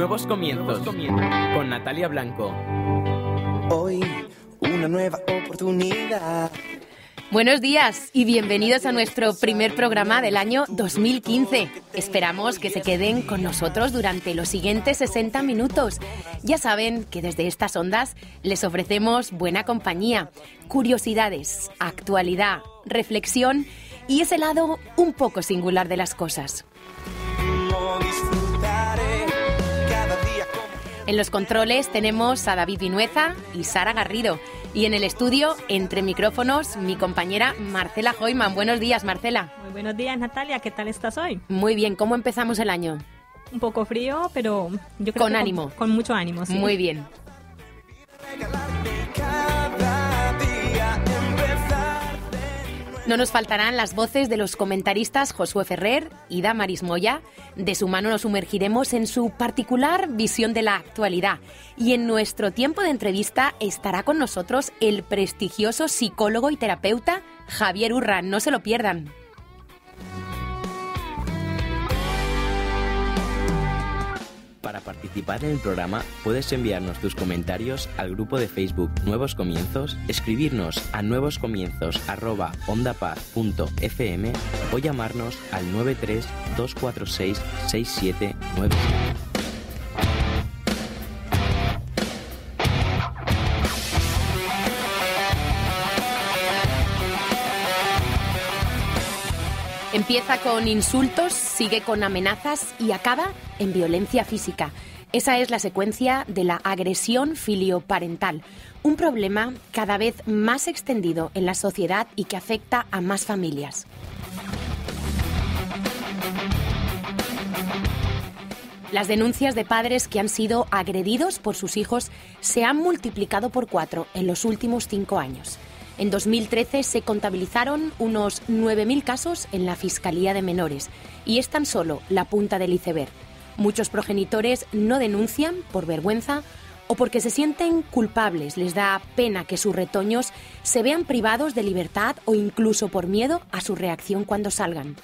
Nuevos comienzos. Con Natalia Blanco. Hoy, una nueva oportunidad. Buenos días y bienvenidos a nuestro primer programa del año 2015. Esperamos que se queden con nosotros durante los siguientes 60 minutos. Ya saben que desde estas ondas les ofrecemos buena compañía, curiosidades, actualidad, reflexión y ese lado un poco singular de las cosas. En los controles tenemos a David Vinueza y Sara Garrido. Y en el estudio, entre micrófonos, mi compañera Marcela Hoyman. Buenos días, Marcela. Muy buenos días, Natalia. ¿Qué tal estás hoy? Muy bien. ¿Cómo empezamos el año? Un poco frío, pero yo creo con ánimo. Con mucho ánimo, sí. Muy bien. No nos faltarán las voces de los comentaristas Josué Ferrer y Damaris Moya. De su mano nos sumergiremos en su particular visión de la actualidad. Y en nuestro tiempo de entrevista estará con nosotros el prestigioso psicólogo y terapeuta Javier Urra. No se lo pierdan. Para participar en el programa puedes enviarnos tus comentarios al grupo de Facebook Nuevos Comienzos, escribirnos a nuevoscomienzos@ondapaz.fm o llamarnos al 93 246 6797. Empieza con insultos, sigue con amenazas y acaba en violencia física. Esa es la secuencia de la agresión filioparental, un problema cada vez más extendido en la sociedad y que afecta a más familias. Las denuncias de padres que han sido agredidos por sus hijos se han multiplicado por 4 en los últimos 5 años. En 2013 se contabilizaron unos 9.000 casos en la Fiscalía de Menores y es tan solo la punta del iceberg. Muchos progenitores no denuncian por vergüenza o porque se sienten culpables, les da pena que sus retoños se vean privados de libertad o incluso por miedo a su reacción cuando salgan.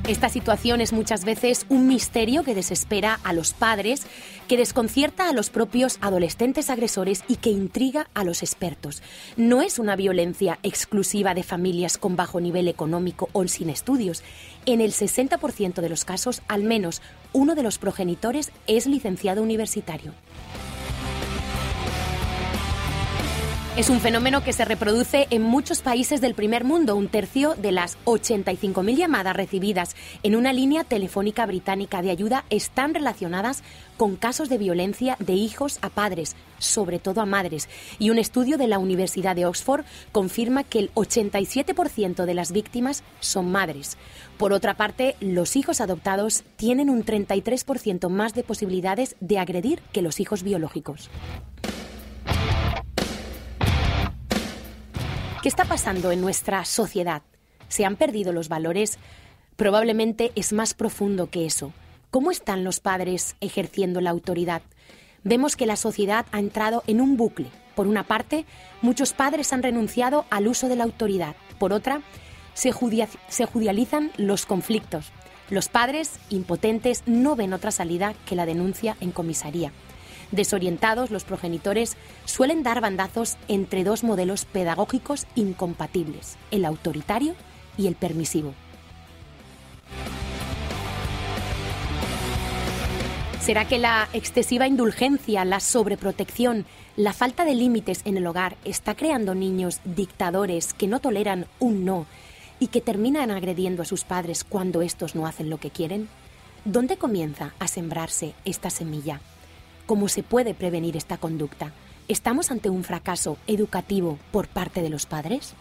Esta situación es muchas veces un misterio que desespera a los padres, que desconcierta a los propios adolescentes agresores y que intriga a los expertos. No es una violencia exclusiva de familias con bajo nivel económico o sin estudios. En el 60% de los casos, al menos uno de los progenitores es licenciado universitario. Es un fenómeno que se reproduce en muchos países del primer mundo. 1/3 de las 85.000 llamadas recibidas en una línea telefónica británica de ayuda están relacionadas con casos de violencia de hijos a padres, sobre todo a madres. Y un estudio de la Universidad de Oxford confirma que el 87% de las víctimas son madres. Por otra parte, los hijos adoptados tienen un 33% más de posibilidades de agredir que los hijos biológicos. ¿Qué está pasando en nuestra sociedad? ¿Se han perdido los valores? Probablemente es más profundo que eso. ¿Cómo están los padres ejerciendo la autoridad? Vemos que la sociedad ha entrado en un bucle. Por una parte, muchos padres han renunciado al uso de la autoridad. Por otra, se judicializan los conflictos. Los padres, impotentes, no ven otra salida que la denuncia en comisaría. Desorientados, los progenitores suelen dar bandazos entre dos modelos pedagógicos incompatibles, el autoritario y el permisivo. ¿Será que la excesiva indulgencia, la sobreprotección, la falta de límites en el hogar está creando niños dictadores que no toleran un no y que terminan agrediendo a sus padres cuando estos no hacen lo que quieren? ¿Dónde comienza a sembrarse esta semilla? ¿Cómo se puede prevenir esta conducta? ¿Estamos ante un fracaso educativo por parte de los padres?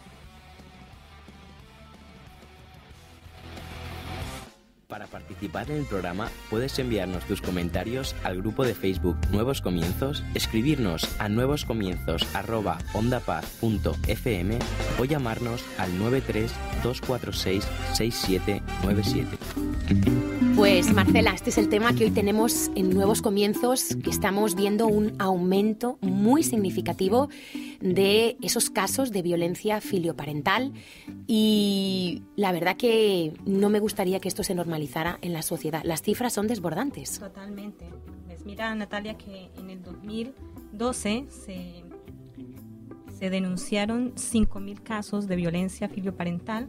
Para participar en el programa puedes enviarnos tus comentarios al grupo de Facebook Nuevos Comienzos, escribirnos a nuevoscomienzos@ondapaz.fm o llamarnos al 93 246 6797. Pues Marcela, este es el tema que hoy tenemos en Nuevos Comienzos, que estamos viendo un aumento muy significativo de esos casos de violencia filioparental y la verdad que no me gustaría que esto se normalizara en la sociedad. Las cifras son desbordantes. Totalmente. Pues mira, Natalia, que en el 2012 se denunciaron 5.000 casos de violencia filioparental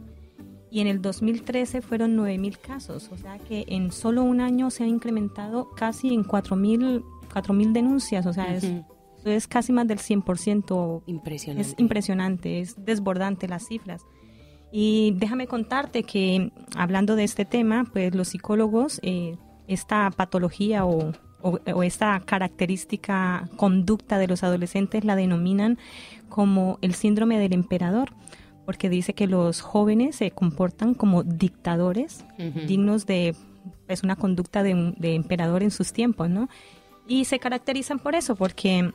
y en el 2013 fueron 9.000 casos. O sea que en solo un año se ha incrementado casi en 4.000 denuncias. O sea, eso es casi más del 100%. Impresionante. Es impresionante, es desbordante las cifras. Y déjame contarte que, hablando de este tema, pues los psicólogos, esta patología o esta característica conducta de los adolescentes la denominan como el síndrome del emperador, porque dice que los jóvenes se comportan como dictadores, dignos de pues, una conducta de emperador en sus tiempos, ¿no? Y se caracterizan por eso, porque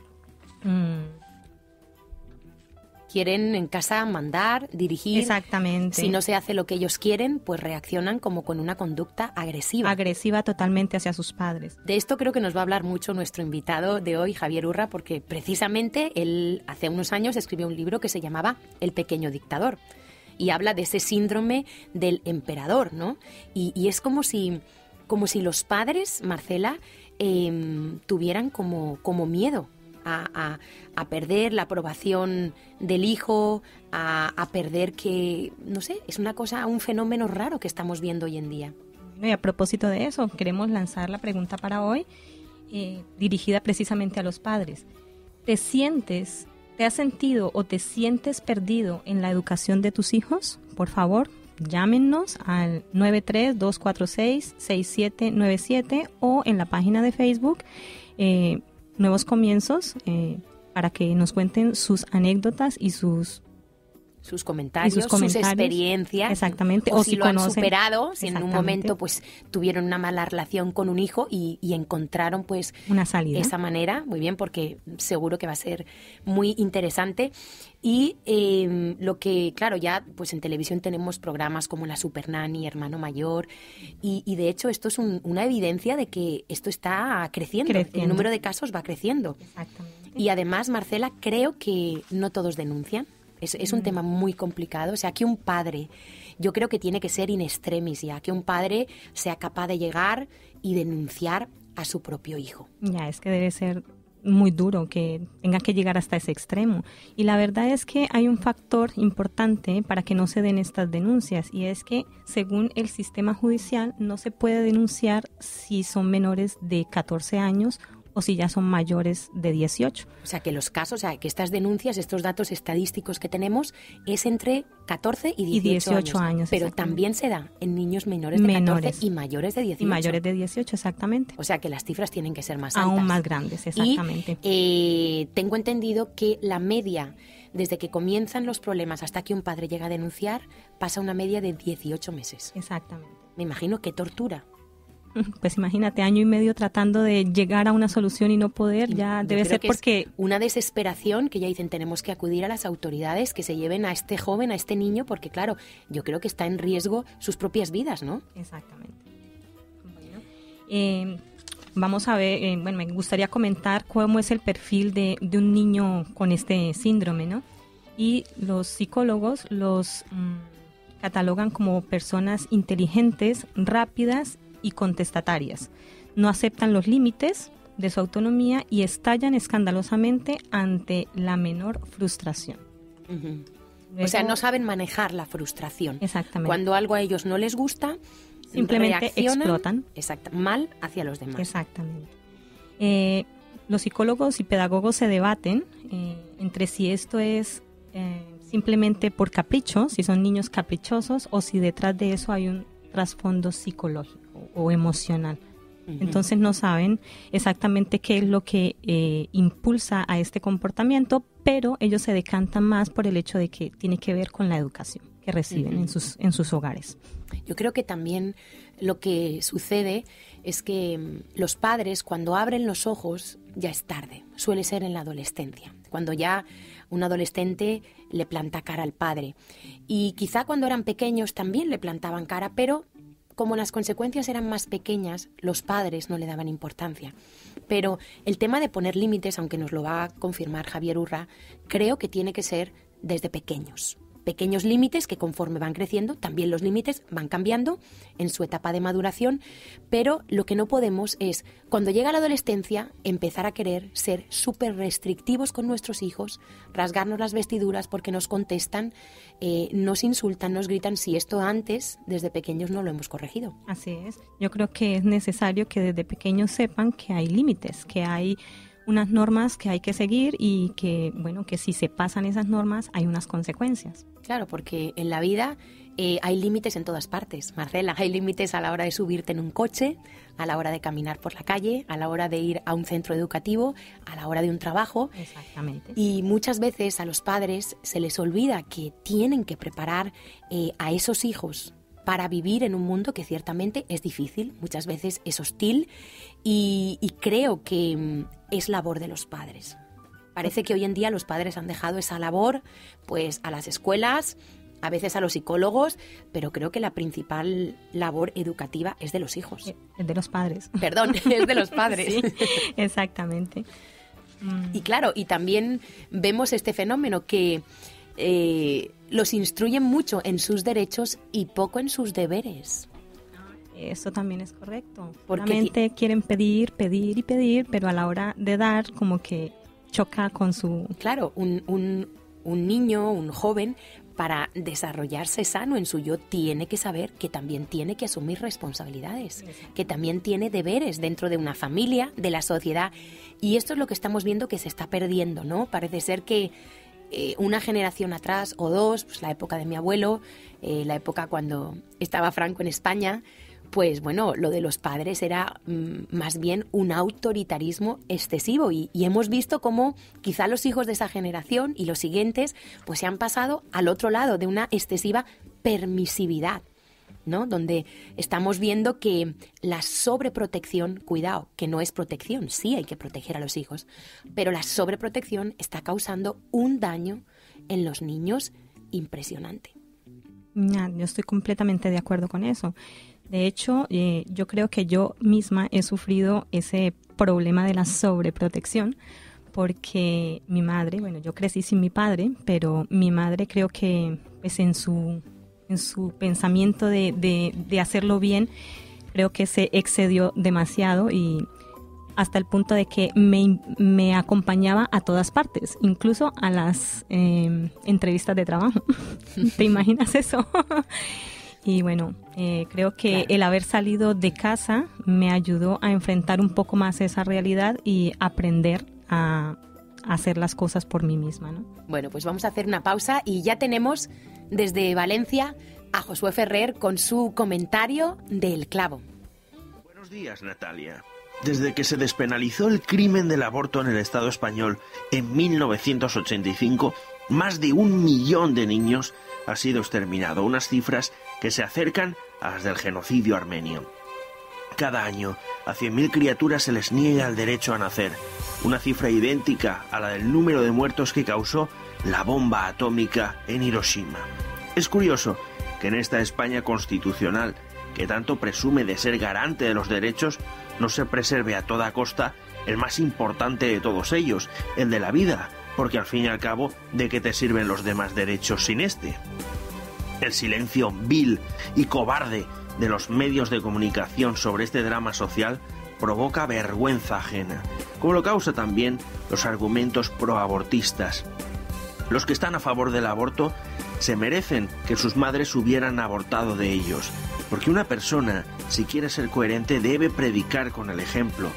quieren en casa mandar, dirigir. Exactamente. Si no se hace lo que ellos quieren, pues reaccionan como con una conducta agresiva. Agresiva totalmente hacia sus padres. De esto creo que nos va a hablar mucho nuestro invitado de hoy, Javier Urra, porque precisamente él hace unos años escribió un libro que se llamaba El pequeño dictador y habla de ese síndrome del emperador, ¿no? Y es como si los padres, Marcela, tuvieran como miedo a perder la aprobación del hijo, a perder que, no sé, es una cosa, un fenómeno raro que estamos viendo hoy en día. Y a propósito de eso, queremos lanzar la pregunta para hoy, dirigida precisamente a los padres. ¿Te has sentido o te sientes perdido en la educación de tus hijos? Por favor, llámenos al 93-246-6797 o en la página de Facebook Nuevos Comienzos, para que nos cuenten sus anécdotas y sus comentarios, sus experiencias. Exactamente. O si lo han superado, si en un momento pues tuvieron una mala relación con un hijo y encontraron pues una salida. Esa manera, muy bien, porque seguro que va a ser muy interesante. Y lo que, claro, ya pues en televisión tenemos programas como La Supernani, Hermano Mayor, y de hecho esto es una evidencia de que esto está creciendo. El número de casos va creciendo. Exactamente. Y además, Marcela, creo que no todos denuncian. Es un tema muy complicado. O sea, que un padre, yo creo que tiene que ser in extremis ya, que un padre sea capaz de llegar y denunciar a su propio hijo. Ya, es que debe ser muy duro que tenga que llegar hasta ese extremo. Y la verdad es que hay un factor importante para que no se den estas denuncias, y es que según el sistema judicial no se puede denunciar si son menores de 14 años o si ya son mayores de 18. O sea, que los casos, o sea, que estas denuncias, estos datos estadísticos que tenemos, es entre 14 y 18 años. Pero también se da en niños menores de 14 y mayores de 18. Y mayores de 18, exactamente. O sea, que las cifras tienen que ser más altas. Aún más grandes, exactamente. Y tengo entendido que la media, desde que comienzan los problemas hasta que un padre llega a denunciar, pasa una media de 18 meses. Exactamente. Me imagino qué tortura. Pues imagínate, año y medio tratando de llegar a una solución y no poder, ya debe ser porque... una desesperación que ya dicen, tenemos que acudir a las autoridades que se lleven a este joven, a este niño, porque claro, yo creo que está en riesgo sus propias vidas, ¿no? Exactamente. Bueno, vamos a ver, me gustaría comentar cómo es el perfil de un niño con este síndrome, ¿no? Y los psicólogos los catalogan como personas inteligentes, rápidas y contestatarias. No aceptan los límites de su autonomía y estallan escandalosamente ante la menor frustración. Uh-huh. Luego, o sea, no saben manejar la frustración. Exactamente. Cuando algo a ellos no les gusta, simplemente explotan. Mal hacia los demás. Exactamente. Los psicólogos y pedagogos se debaten entre si esto es simplemente por capricho, si son niños caprichosos o si detrás de eso hay un trasfondo psicológico o emocional. Entonces no saben exactamente qué es lo que impulsa a este comportamiento, pero ellos se decantan más por el hecho de que tiene que ver con la educación que reciben en sus hogares. Yo creo que también lo que sucede es que los padres, cuando abren los ojos, ya es tarde. Suele ser en la adolescencia, cuando ya un adolescente le planta cara al padre. Y quizá cuando eran pequeños también le plantaban cara, pero como las consecuencias eran más pequeñas, los padres no le daban importancia. Pero el tema de poner límites, aunque nos lo va a confirmar Javier Urra, creo que tiene que ser desde pequeños. Pequeños límites que conforme van creciendo, también los límites van cambiando en su etapa de maduración, pero lo que no podemos es, cuando llega la adolescencia, empezar a querer ser súper restrictivos con nuestros hijos, rasgarnos las vestiduras porque nos contestan, nos insultan, nos gritan, si esto antes, desde pequeños, no lo hemos corregido. Así es. Yo creo que es necesario que desde pequeños sepan que hay límites, que hay unas normas que hay que seguir y que, bueno, que si se pasan esas normas hay unas consecuencias. Claro, porque en la vida hay límites en todas partes, Marcela. Hay límites a la hora de subirte en un coche, a la hora de caminar por la calle, a la hora de ir a un centro educativo, a la hora de un trabajo. Exactamente. Y muchas veces a los padres se les olvida que tienen que preparar a esos hijos para vivir en un mundo que ciertamente es difícil, muchas veces es hostil y creo que es labor de los padres. Parece que hoy en día los padres han dejado esa labor pues a las escuelas, a veces a los psicólogos, pero creo que la principal labor educativa es de los hijos. Es de los padres. Perdón, es de los padres. Sí, exactamente. Y claro, y también vemos este fenómeno que los instruyen mucho en sus derechos y poco en sus deberes. Eso también es correcto. Porque Solamente quieren pedir, pero a la hora de dar como que choca con su... Claro, un niño, un joven, para desarrollarse sano en su yo, tiene que saber que también tiene que asumir responsabilidades, que también tiene deberes dentro de una familia, de la sociedad. Y esto es lo que estamos viendo que se está perdiendo, ¿no? Parece ser que una generación atrás o dos, pues la época de mi abuelo, la época cuando estaba Franco en España, pues bueno, lo de los padres era más bien un autoritarismo excesivo y hemos visto cómo quizá los hijos de esa generación y los siguientes pues se han pasado al otro lado de una excesiva permisividad, ¿no? Donde estamos viendo que la sobreprotección, cuidado, que no es protección, sí hay que proteger a los hijos, pero la sobreprotección está causando un daño en los niños impresionante. Yo estoy completamente de acuerdo con eso. De hecho, yo creo que yo misma he sufrido ese problema de la sobreprotección porque mi madre, bueno, yo crecí sin mi padre, pero mi madre creo que pues, en su pensamiento de hacerlo bien, creo que se excedió demasiado y hasta el punto de que me acompañaba a todas partes, incluso a las entrevistas de trabajo. ¿Te imaginas eso? Y bueno, creo que claro, el haber salido de casa me ayudó a enfrentar un poco más esa realidad y aprender a hacer las cosas por mí misma, ¿no? Bueno, pues vamos a hacer una pausa y ya tenemos desde Valencia a Josué Ferrer con su comentario del clavo. Buenos días, Natalia. Desde que se despenalizó el crimen del aborto en el Estado español en 1985, más de 1 millón de niños ha sido exterminado, unas cifras que se acercan a las del genocidio armenio. Cada año, a 100.000 criaturas se les niega el derecho a nacer, una cifra idéntica a la del número de muertos que causó la bomba atómica en Hiroshima. Es curioso que en esta España constitucional, que tanto presume de ser garante de los derechos, no se preserve a toda costa el más importante de todos ellos, el de la vida, porque al fin y al cabo, ¿de qué te sirven los demás derechos sin este? El silencio vil y cobarde de los medios de comunicación sobre este drama social provoca vergüenza ajena, como lo causa también los argumentos proabortistas. Los que están a favor del aborto se merecen que sus madres hubieran abortado de ellos, porque una persona, si quiere ser coherente, debe predicar con el ejemplo.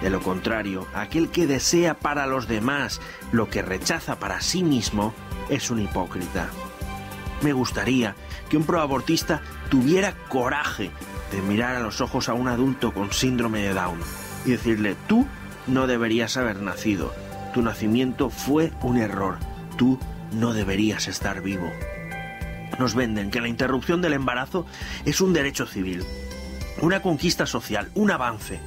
De lo contrario, aquel que desea para los demás lo que rechaza para sí mismo es un hipócrita. Me gustaría que un proabortista tuviera coraje de mirar a los ojos a un adulto con síndrome de Down y decirle: tú no deberías haber nacido, tu nacimiento fue un error, tú no deberías estar vivo. Nos venden que la interrupción del embarazo es un derecho civil, una conquista social, un avance,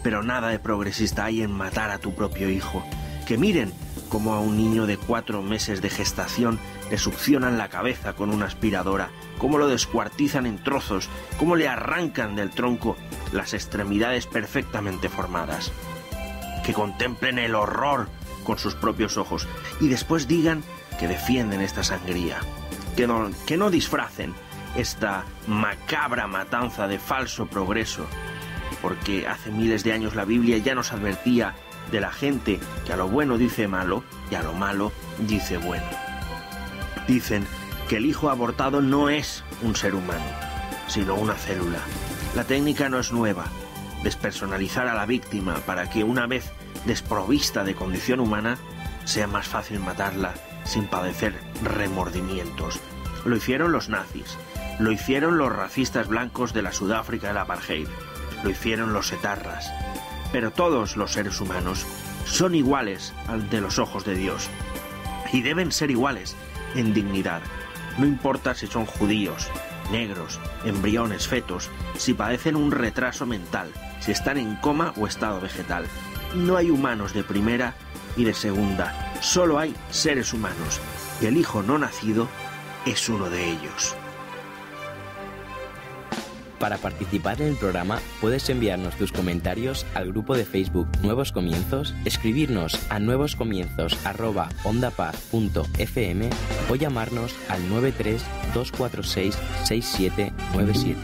pero nada de progresista hay en matar a tu propio hijo. Que miren cómo a un niño de 4 meses de gestación le succionan la cabeza con una aspiradora, cómo lo descuartizan en trozos, cómo le arrancan del tronco las extremidades perfectamente formadas. Que contemplen el horror con sus propios ojos y después digan que defienden esta sangría, que no disfracen esta macabra matanza de falso progreso, porque hace miles de años la Biblia ya nos advertía de la gente que a lo bueno dice malo y a lo malo dice bueno. Dicen que el hijo abortado no es un ser humano, sino una célula. La técnica no es nueva, despersonalizar a la víctima para que una vez desprovista de condición humana sea más fácil matarla sin padecer remordimientos. Lo hicieron los nazis, lo hicieron los racistas blancos de la Sudáfrica del apartheid, lo hicieron los etarras. Pero todos los seres humanos son iguales ante los ojos de Dios y deben ser iguales en dignidad. No importa si son judíos, negros, embriones, fetos, si padecen un retraso mental, si están en coma o estado vegetal. No hay humanos de primera y de segunda, solo hay seres humanos y el hijo no nacido es uno de ellos. Para participar en el programa puedes enviarnos tus comentarios al grupo de Facebook Nuevos Comienzos, escribirnos a nuevoscomienzos@ondapaz.fm o llamarnos al 93 246 6797.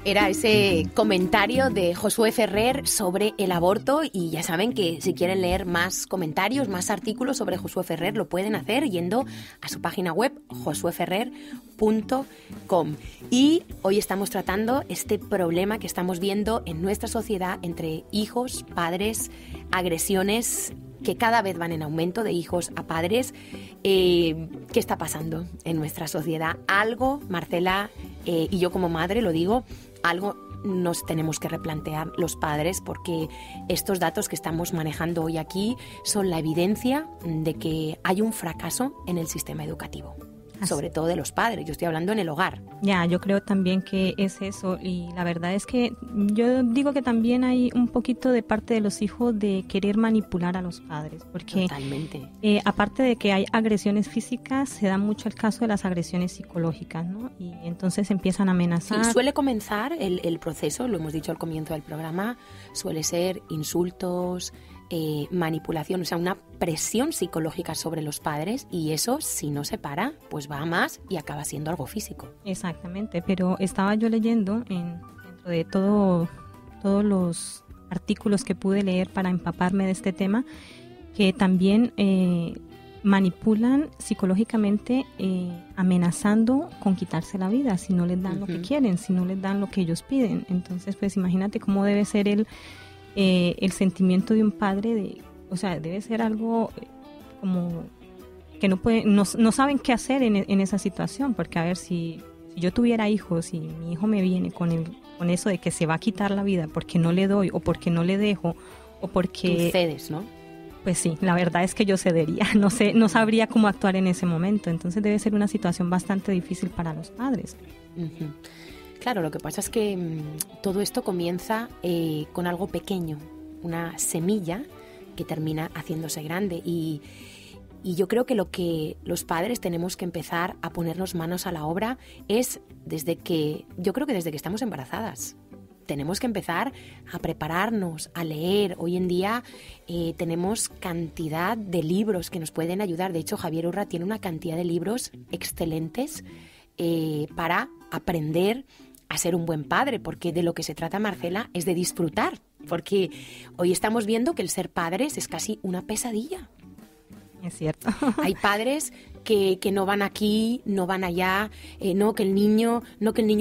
Era ese comentario de Josué Ferrer sobre el aborto y ya saben que si quieren leer más comentarios, más artículos sobre Josué Ferrer lo pueden hacer yendo a su página web josueferrer.com. Y hoy estamos tratando este problema que estamos viendo en nuestra sociedad entre hijos, padres, agresiones que cada vez van en aumento de hijos a padres. ¿Qué está pasando en nuestra sociedad? Algo, Marcela, y yo como madre lo digo, algo nos tenemos que replantear los padres, porque estos datos que estamos manejando hoy aquí son la evidencia de que hay un fracaso en el sistema educativo. Sobre todo de los padres, yo estoy hablando en el hogar. Ya, yo creo también que es eso, y la verdad es que yo digo que también hay un poquito de parte de los hijos de querer manipular a los padres, porque totalmente. Aparte de que hay agresiones físicas, se da mucho el caso de las agresiones psicológicas, ¿no? Y entonces empiezan a amenazar. Sí, suele comenzar el proceso, lo hemos dicho al comienzo del programa, suele ser insultos, manipulación, o sea, una presión psicológica sobre los padres, y eso, si no se para, pues va a más y acaba siendo algo físico. Exactamente, pero estaba yo leyendo dentro de todos los artículos que pude leer para empaparme de este tema, que también manipulan psicológicamente, amenazando con quitarse la vida si no les dan lo que quieren, si no les dan lo que ellos piden. Entonces, pues imagínate cómo debe ser el sentimiento de un padre, o sea, debe ser algo como que no saben qué hacer en esa situación, porque a ver, si yo tuviera hijos y mi hijo me viene con eso de que se va a quitar la vida porque no le doy o porque no le dejo o porque... Tú cedes, ¿no? Pues sí, la verdad es que yo cedería, no sabría cómo actuar en ese momento, entonces debe ser una situación bastante difícil para los padres. Uh-huh. Claro, lo que pasa es que todo esto comienza con algo pequeño, una semilla que termina haciéndose grande, y yo creo que lo que los padres tenemos que empezar a ponernos manos a la obra es desde que estamos embarazadas. Tenemos que empezar a prepararnos, a leer. Hoy en día tenemos cantidad de libros que nos pueden ayudar. De hecho, Javier Urra tiene una cantidad de libros excelentes para aprender a ser un buen padre, porque de lo que se trata, Marcela, es de disfrutar, porque hoy estamos viendo que el ser padres es casi una pesadilla. Es cierto. Hay padres que no van aquí, no van allá, que el niño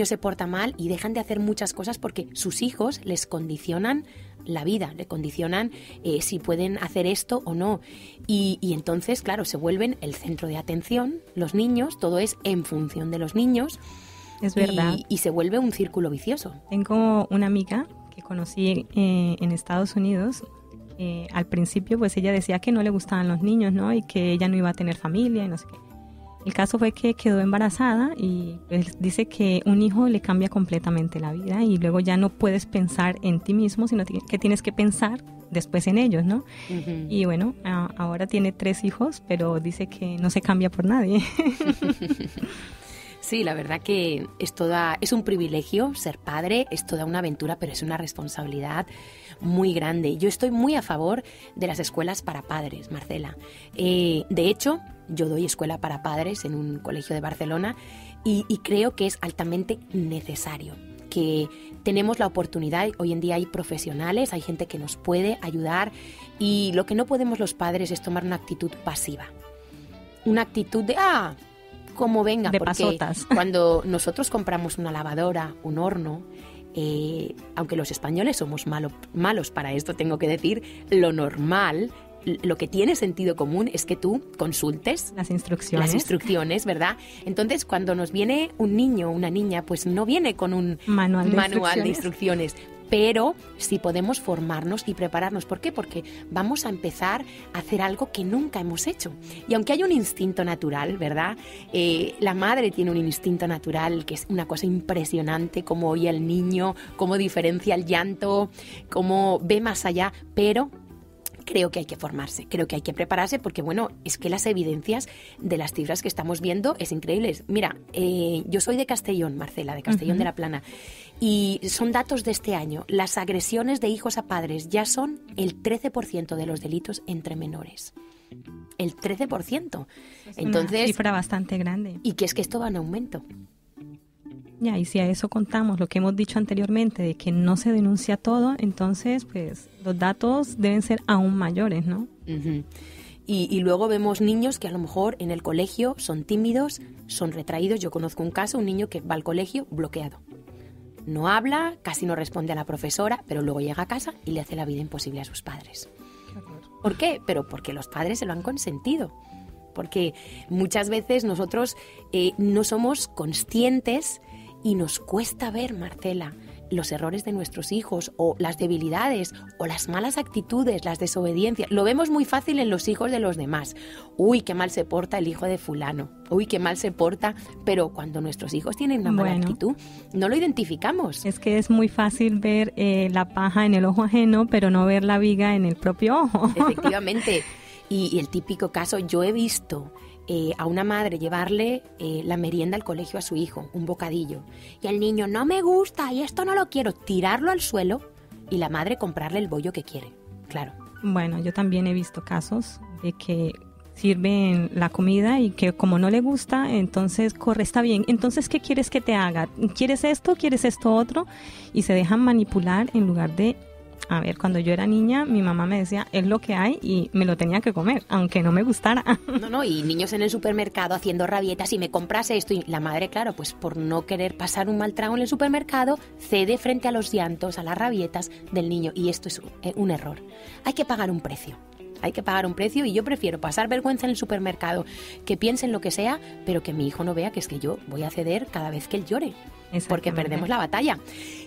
se porta mal, y dejan de hacer muchas cosas porque sus hijos les condicionan la vida, le condicionan si pueden hacer esto o no. Y entonces, claro, se vuelven el centro de atención, los niños, todo es en función de los niños. Es verdad. Y se vuelve un círculo vicioso. Tengo una amiga que conocí en Estados Unidos. Al principio, pues ella decía que no le gustaban los niños, ¿no? Y que ella no iba a tener familia y no sé qué. El caso fue que quedó embarazada y él dice que un hijo le cambia completamente la vida y luego ya no puedes pensar en ti mismo, sino que tienes que pensar después en ellos, ¿no? Uh-huh. Y bueno, ahora tiene 3 hijos, pero dice que no se cambia por nadie. Sí, la verdad que es un privilegio ser padre, es toda una aventura, pero es una responsabilidad muy grande. Yo estoy muy a favor de las escuelas para padres, Marcela. De hecho, yo doy escuela para padres en un colegio de Barcelona y creo que es altamente necesario, que tenemos la oportunidad, hoy en día hay profesionales, hay gente que nos puede ayudar y lo que no podemos los padres es tomar una actitud pasiva, una actitud de como venga, de porque pasotas. Cuando nosotros compramos una lavadora, un horno, aunque los españoles somos malos para esto, tengo que decir, lo normal, lo que tiene sentido común es que tú consultes las instrucciones, ¿verdad? Entonces, cuando nos viene un niño o una niña, pues no viene con un manual de instrucciones. Pero sí podemos formarnos y prepararnos. ¿Por qué? Porque vamos a empezar a hacer algo que nunca hemos hecho. Y aunque hay un instinto natural, ¿verdad? La madre tiene un instinto natural que es una cosa impresionante, cómo oye al niño, cómo diferencia el llanto, cómo ve más allá, pero creo que hay que formarse, creo que hay que prepararse porque, bueno, es que las evidencias de las cifras que estamos viendo es increíbles. Mira, yo soy de Castellón, Marcela, de Castellón de la Plana, y son datos de este año. Las agresiones de hijos a padres ya son el 13% de los delitos entre menores. El 13%. Es entonces, una cifra bastante grande. Y que es que esto va en aumento. Ya, y si a eso contamos lo que hemos dicho anteriormente, de que no se denuncia todo, entonces pues los datos deben ser aún mayores, ¿no? Uh-huh. Y luego vemos niños que a lo mejor en el colegio son tímidos, son retraídos. Yo conozco un caso, un niño que va al colegio bloqueado. No habla, casi no responde a la profesora, pero luego llega a casa y le hace la vida imposible a sus padres. ¿Por qué? Pero porque los padres se lo han consentido. Porque muchas veces nosotros no somos conscientes y nos cuesta ver, Marcela, los errores de nuestros hijos o las debilidades o las malas actitudes, las desobediencias. Lo vemos muy fácil en los hijos de los demás. Uy, qué mal se porta el hijo de fulano. Uy, qué mal se porta. Pero cuando nuestros hijos tienen una mala actitud, no lo identificamos. Es que es muy fácil ver la paja en el ojo ajeno, pero no ver la viga en el propio ojo. Efectivamente. Y el típico caso, yo he visto a una madre llevarle la merienda al colegio a su hijo, un bocadillo, y el niño, no me gusta y esto no lo quiero, tirarlo al suelo y la madre comprarle el bollo que quiere, claro. Bueno, yo también he visto casos de que sirven la comida y que como no le gusta, entonces corre, está bien, entonces ¿qué quieres que te haga? ¿Quieres esto? ¿Quieres esto otro? Y se dejan manipular en lugar de... A ver, cuando yo era niña, mi mamá me decía, es lo que hay y me lo tenía que comer, aunque no me gustara. No, y niños en el supermercado haciendo rabietas y me compras esto. Y la madre, claro, pues por no querer pasar un mal trago en el supermercado, cede frente a los llantos, a las rabietas del niño. Y esto es un error. Hay que pagar un precio. Hay que pagar un precio y yo prefiero pasar vergüenza en el supermercado, que piensen lo que sea, pero que mi hijo no vea que es que yo voy a ceder cada vez que él llore, porque perdemos la batalla.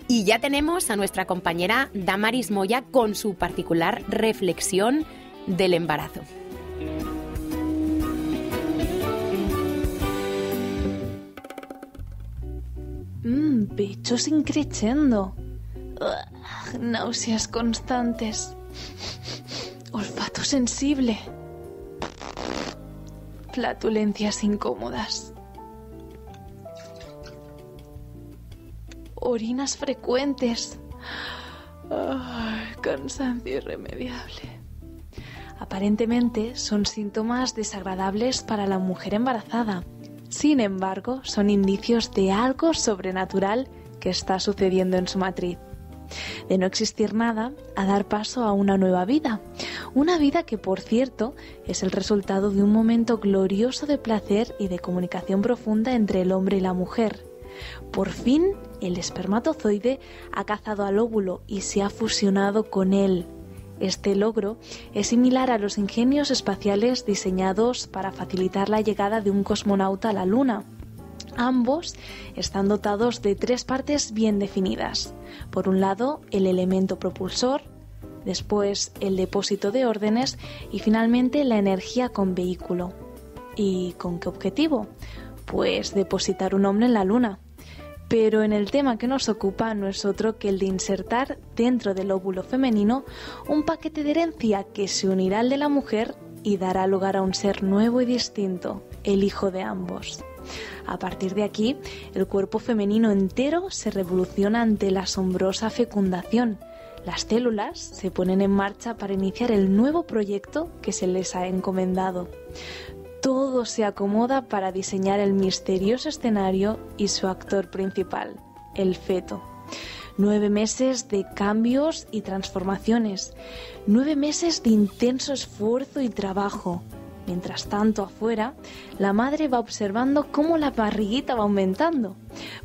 Y ya tenemos a nuestra compañera Damaris Moya con su particular reflexión del embarazo. Pechos increciendo. Náuseas constantes. Olfato sensible. Flatulencias incómodas. Orinas frecuentes. Cansancio irremediable. Aparentemente son síntomas desagradables para la mujer embarazada. Sin embargo, son indicios de algo sobrenatural que está sucediendo en su matriz. De no existir nada, a dar paso a una nueva vida. Una vida que, por cierto, es el resultado de un momento glorioso de placer y de comunicación profunda entre el hombre y la mujer. Por fin, el espermatozoide ha cazado al óvulo y se ha fusionado con él. Este logro es similar a los ingenios espaciales diseñados para facilitar la llegada de un cosmonauta a la Luna. Ambos están dotados de 3 partes bien definidas. Por un lado, el elemento propulsor, después el depósito de órdenes y finalmente la energía con vehículo. ¿Y con qué objetivo? Pues depositar un hombre en la luna. Pero en el tema que nos ocupa no es otro que el de insertar dentro del óvulo femenino un paquete de herencia que se unirá al de la mujer y dará lugar a un ser nuevo y distinto, el hijo de ambos. A partir de aquí, el cuerpo femenino entero se revoluciona ante la asombrosa fecundación. Las células se ponen en marcha para iniciar el nuevo proyecto que se les ha encomendado. Todo se acomoda para diseñar el misterioso escenario y su actor principal, el feto. 9 meses de cambios y transformaciones, 9 meses de intenso esfuerzo y trabajo. Mientras tanto, afuera, la madre va observando cómo la barriguita va aumentando.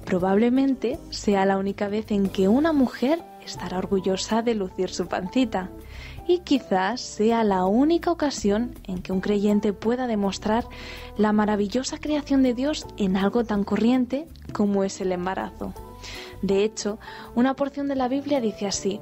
Probablemente sea la única vez en que una mujer estará orgullosa de lucir su pancita. Y quizás sea la única ocasión en que un creyente pueda demostrar la maravillosa creación de Dios en algo tan corriente como es el embarazo. De hecho, una porción de la Biblia dice así: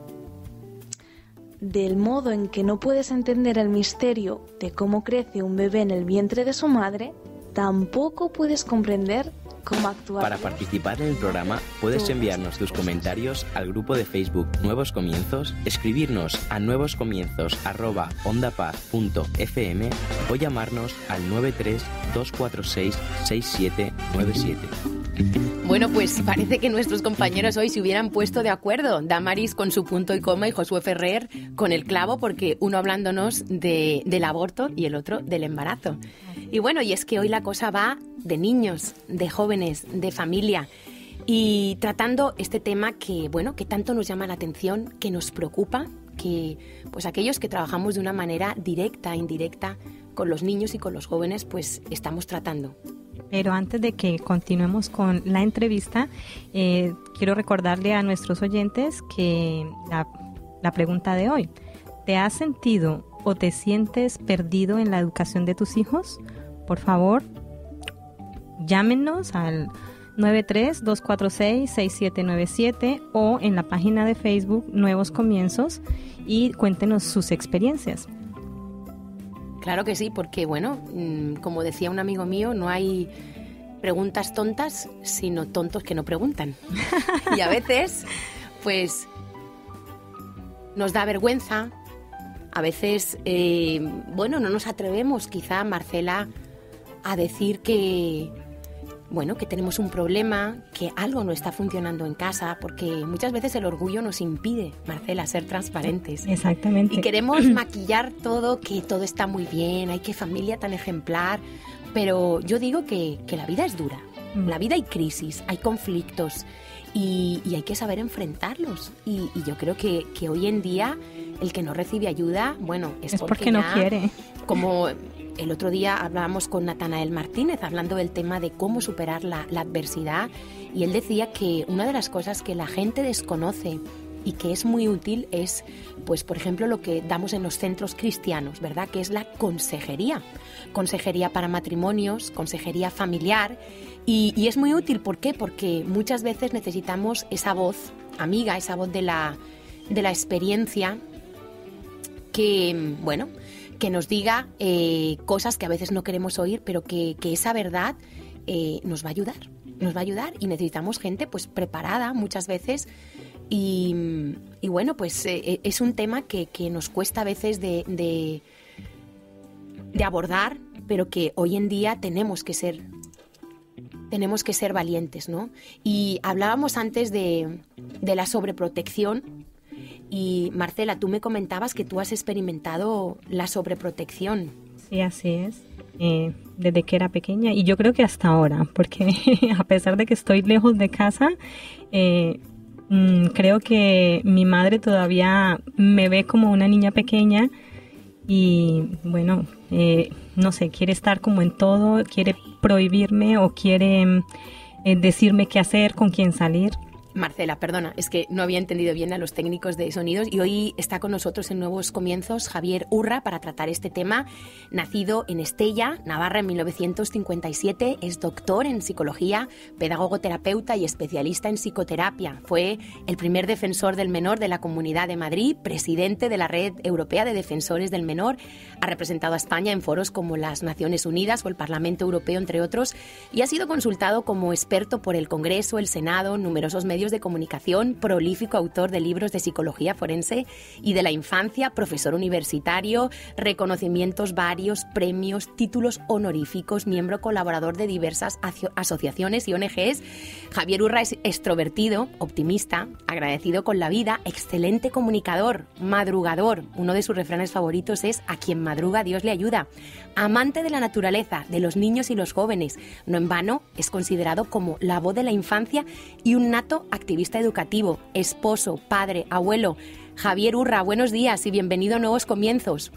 del modo en que no puedes entender el misterio de cómo crece un bebé en el vientre de su madre, tampoco puedes comprender cómo actúa. Para participar en el programa puedes enviarnos tus comentarios al grupo de Facebook Nuevos Comienzos, escribirnos a nuevoscomienzos@ondapaz.fm o llamarnos al 93 246 6797. Bueno, pues parece que nuestros compañeros hoy se hubieran puesto de acuerdo. Damaris con su punto y coma y Josué Ferrer con el clavo, porque uno hablándonos del aborto y el otro del embarazo. Y bueno, y es que hoy la cosa va de niños, de jóvenes, de familia, y tratando este tema que, bueno, que tanto nos llama la atención, que nos preocupa, que pues aquellos que trabajamos de una manera directa e indirecta con los niños y con los jóvenes, pues estamos tratando. Pero antes de que continuemos con la entrevista, quiero recordarle a nuestros oyentes que la pregunta de hoy: ¿te has sentido o te sientes perdido en la educación de tus hijos? Por favor, llámenos al 93-246-6797 o en la página de Facebook Nuevos Comienzos y cuéntenos sus experiencias. Claro que sí, porque bueno, como decía un amigo mío, no hay preguntas tontas, sino tontos que no preguntan. Y a veces, pues, nos da vergüenza, a veces, bueno, no nos atrevemos, quizá, Marcela, a decir que, bueno, que tenemos un problema, que algo no está funcionando en casa, porque muchas veces el orgullo nos impide, Marcela, ser transparentes. Exactamente. Y queremos maquillar todo, que todo está muy bien, ay, qué familia tan ejemplar, pero yo digo que la vida es dura, la vida hay crisis, hay conflictos y hay que saber enfrentarlos. Y yo creo que hoy en día el que no recibe ayuda, bueno, es porque no ya, quiere. Como el otro día hablábamos con Natanael Martínez hablando del tema de cómo superar la adversidad, y él decía que una de las cosas que la gente desconoce y que es muy útil es, pues, por ejemplo, lo que damos en los centros cristianos, ¿verdad? Que es la consejería. Consejería para matrimonios, consejería familiar. Y es muy útil, ¿por qué? Porque muchas veces necesitamos esa voz amiga, esa voz de la experiencia que, bueno, que nos diga cosas que a veces no queremos oír, pero que esa verdad nos va a ayudar y necesitamos gente pues preparada muchas veces y bueno, pues es un tema que nos cuesta a veces de abordar, pero que hoy en día tenemos que ser valientes, ¿no? Y hablábamos antes de la sobreprotección. Y Marcela, tú me comentabas que tú has experimentado la sobreprotección. Sí, así es. Desde que era pequeña y yo creo que hasta ahora, porque a pesar de que estoy lejos de casa, creo que mi madre todavía me ve como una niña pequeña y bueno, no sé, quiere estar como en todo, quiere prohibirme o quiere decirme qué hacer, con quién salir. Marcela, perdona, es que no había entendido bien a los técnicos de sonidos y hoy está con nosotros en Nuevos Comienzos Javier Urra para tratar este tema. Nacido en Estella, Navarra, en 1957, es doctor en psicología, pedagogo terapeuta y especialista en psicoterapia. Fue el primer defensor del menor de la Comunidad de Madrid, presidente de la Red Europea de Defensores del Menor, ha representado a España en foros como las Naciones Unidas o el Parlamento Europeo, entre otros, y ha sido consultado como experto por el Congreso, el Senado, numerosos medios de comunicación, prolífico autor de libros de psicología forense y de la infancia, profesor universitario, reconocimientos varios, premios, títulos honoríficos, miembro colaborador de diversas asociaciones y ONGs. Javier Urra es extrovertido, optimista, agradecido con la vida, excelente comunicador, madrugador. Uno de sus refranes favoritos es: a quien madruga Dios le ayuda. Amante de la naturaleza, de los niños y los jóvenes. No en vano es considerado como la voz de la infancia y un nato activista educativo, esposo, padre, abuelo. Javier Urra, buenos días y bienvenido a Nuevos Comienzos.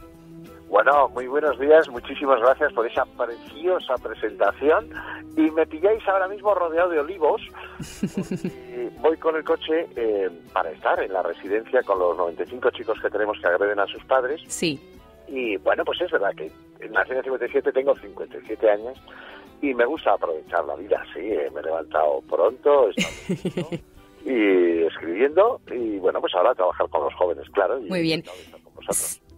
Bueno, muy buenos días, muchísimas gracias por esa preciosa presentación y me pilláis ahora mismo rodeado de olivos. Voy con el coche para estar en la residencia con los 95 chicos que tenemos que agreden a sus padres. Sí. Y bueno, pues es verdad que nací en el 57, tengo 57 años y me gusta aprovechar la vida, sí, me he levantado pronto, y escribiendo y bueno, pues ahora trabajar con los jóvenes, claro. Muy bien.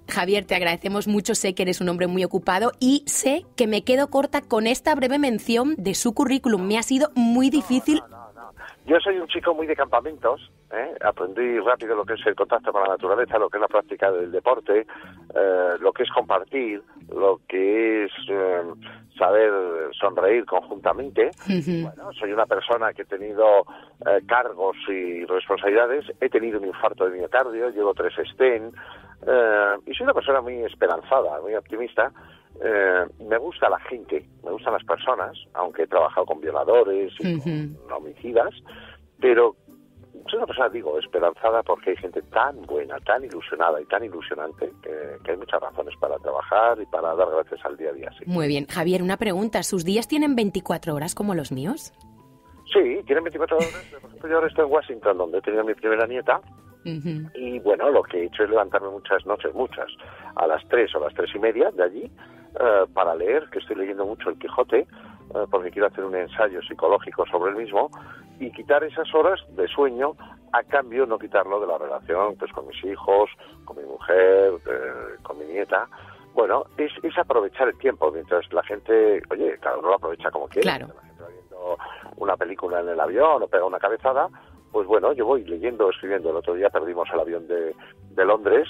Javier, te agradecemos mucho, sé que eres un hombre muy ocupado y sé que me quedo corta con esta breve mención de su currículum. Me ha sido muy difícil. No. Yo soy un chico muy de campamentos, aprendí rápido lo que es el contacto con la naturaleza, lo que es la práctica del deporte, lo que es compartir, lo que es saber sonreír conjuntamente. Bueno, soy una persona que he tenido cargos y responsabilidades, he tenido un infarto de miocardio, llevo 3 stent, y soy una persona muy esperanzada, muy optimista. Me gusta la gente, me gustan las personas, aunque he trabajado con violadores y con homicidas, pero soy una persona, digo, esperanzada porque hay gente tan buena, tan ilusionada y tan ilusionante que hay muchas razones para trabajar y para dar gracias al día a día. Sí. Muy bien. Javier, una pregunta. ¿Sus días tienen 24 horas como los míos? Sí, tienen 24 horas. Por ejemplo, yo ahora estoy en Washington, donde he tenido a mi primera nieta. Y bueno, lo que he hecho es levantarme muchas noches, a las 3 o las 3:30 de allí, para leer, que estoy leyendo mucho el Quijote, porque quiero hacer un ensayo psicológico sobre el mismo, y quitar esas horas de sueño, a cambio no quitarlo de la relación pues con mis hijos, con mi mujer, con mi nieta. Bueno, es aprovechar el tiempo, mientras la gente, oye, cada uno lo aprovecha como quiere. Claro. La gente va viendo una película en el avión o pega una cabezada, pues bueno, yo voy leyendo, escribiendo. El otro día perdimos el avión de Londres,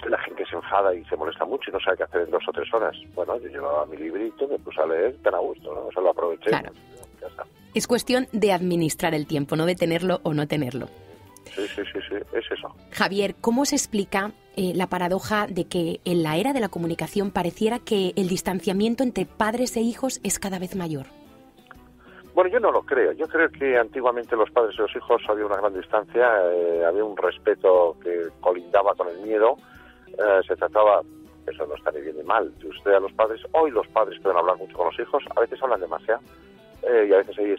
la gente se enfada y se molesta mucho y no sabe qué hacer en 2 o 3 horas. Bueno, yo llevaba mi librito, me puse a leer tan a gusto, ¿no? Eso lo aproveché. Claro. Ya está. Es cuestión de administrar el tiempo, no de tenerlo o no tenerlo. Sí, es eso. Javier, ¿cómo se explica la paradoja de que en la era de la comunicación pareciera que el distanciamiento entre padres e hijos es cada vez mayor? Bueno, yo no lo creo. Yo creo que antiguamente los padres y los hijos había una gran distancia, había un respeto que colindaba con el miedo, se trataba, eso no está ni bien ni mal, de usted a los padres. Hoy los padres pueden hablar mucho con los hijos, a veces hablan demasiado, y a veces hay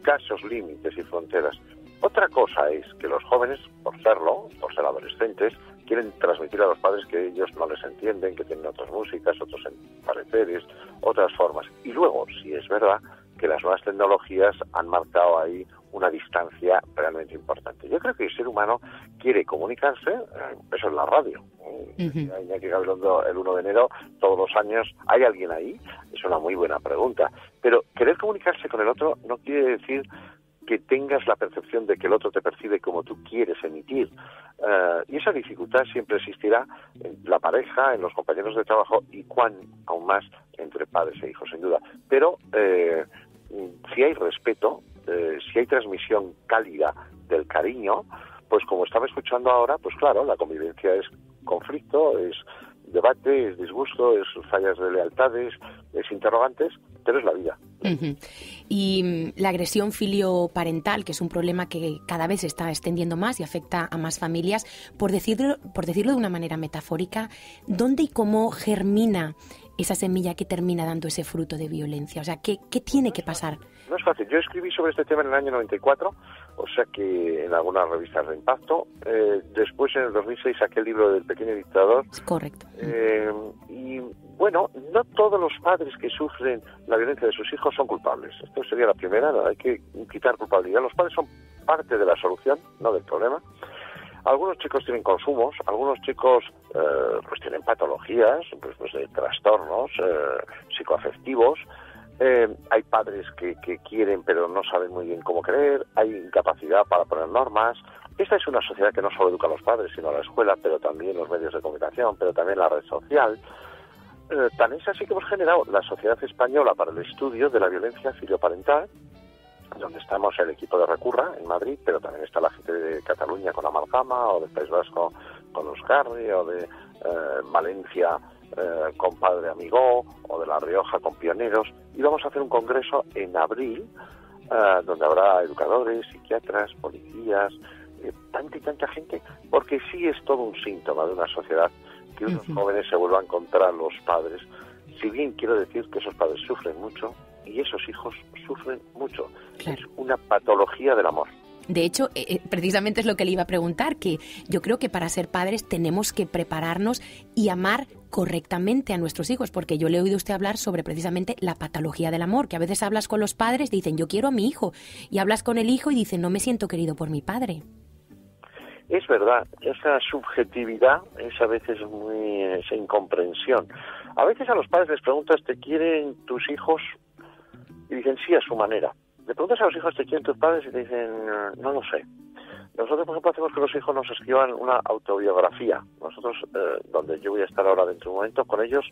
casos, límites y fronteras. Otra cosa es que los jóvenes, por ser adolescentes, quieren transmitir a los padres que ellos no les entienden, que tienen otras músicas, otros pareceres, otras formas. Y luego, si es verdad, que las nuevas tecnologías han marcado ahí una distancia realmente importante. Yo creo que el ser humano quiere comunicarse, eso es la radio. Iñaki Gabilondo, el 1 de enero, todos los años, ¿hay alguien ahí? Es una muy buena pregunta. Pero querer comunicarse con el otro no quiere decir que tengas la percepción de que el otro te percibe como tú quieres emitir. Y esa dificultad siempre existirá en la pareja, en los compañeros de trabajo y aún más entre padres e hijos, sin duda. Pero si hay respeto, si hay transmisión cálida del cariño, pues como estaba escuchando ahora, pues claro, la convivencia es conflicto, es debate, es disgusto, es fallas de lealtades, es interrogantes, pero es la vida. Y la agresión filioparental, que es un problema que cada vez se está extendiendo más y afecta a más familias, por decirlo de una manera metafórica, ¿dónde y cómo germina esa semilla que termina dando ese fruto de violencia? O sea, ¿qué tiene que pasar? No es fácil. Yo escribí sobre este tema en el año 94, o sea que en algunas revistas de impacto. Después, en el 2006, saqué el libro del Pequeño Dictador. Correcto. Y bueno, no todos los padres que sufren la violencia de sus hijos son culpables. Esto sería la primera, ¿no? Hay que quitar culpabilidad. Los padres son parte de la solución, no del problema. Algunos chicos tienen consumos, algunos chicos pues tienen patologías, pues de trastornos psicoafectivos. Hay padres que quieren pero no saben muy bien cómo querer, hay incapacidad para poner normas. Esta es una sociedad que no solo educa a los padres, sino a la escuela, pero también los medios de comunicación, pero también la red social. Tan es así que hemos generado la Sociedad Española para el Estudio de la Violencia Filioparental, donde estamos el equipo de Recurra en Madrid, pero también está la gente de Cataluña con Amalgama, o del País Vasco con Euskarri, o de Valencia con Padre Amigó, o de La Rioja con Pioneros, y vamos a hacer un congreso en abril, donde habrá educadores, psiquiatras, policías, tanta y tanta gente, porque sí es todo un síntoma de una sociedad que unos jóvenes se vuelvan contra los padres, si bien quiero decir que esos padres sufren mucho y esos hijos sufren mucho. Claro. Es una patología del amor. De hecho, precisamente es lo que le iba a preguntar, que yo creo que para ser padres tenemos que prepararnos y amar correctamente a nuestros hijos, porque yo le he oído a usted hablar sobre precisamente la patología del amor, que a veces hablas con los padres y dicen yo quiero a mi hijo, y hablas con el hijo y dicen no me siento querido por mi padre. Es verdad, esa subjetividad es a veces esa incomprensión. A veces a los padres les preguntas, ¿te quieren tus hijos? Y dicen sí a su manera. Le preguntas a los hijos, ¿te quieren tus padres? Y te dicen, no lo sé. Nosotros, por ejemplo, hacemos que los hijos nos escriban una autobiografía. Nosotros, donde yo voy a estar ahora dentro de un momento, con ellos,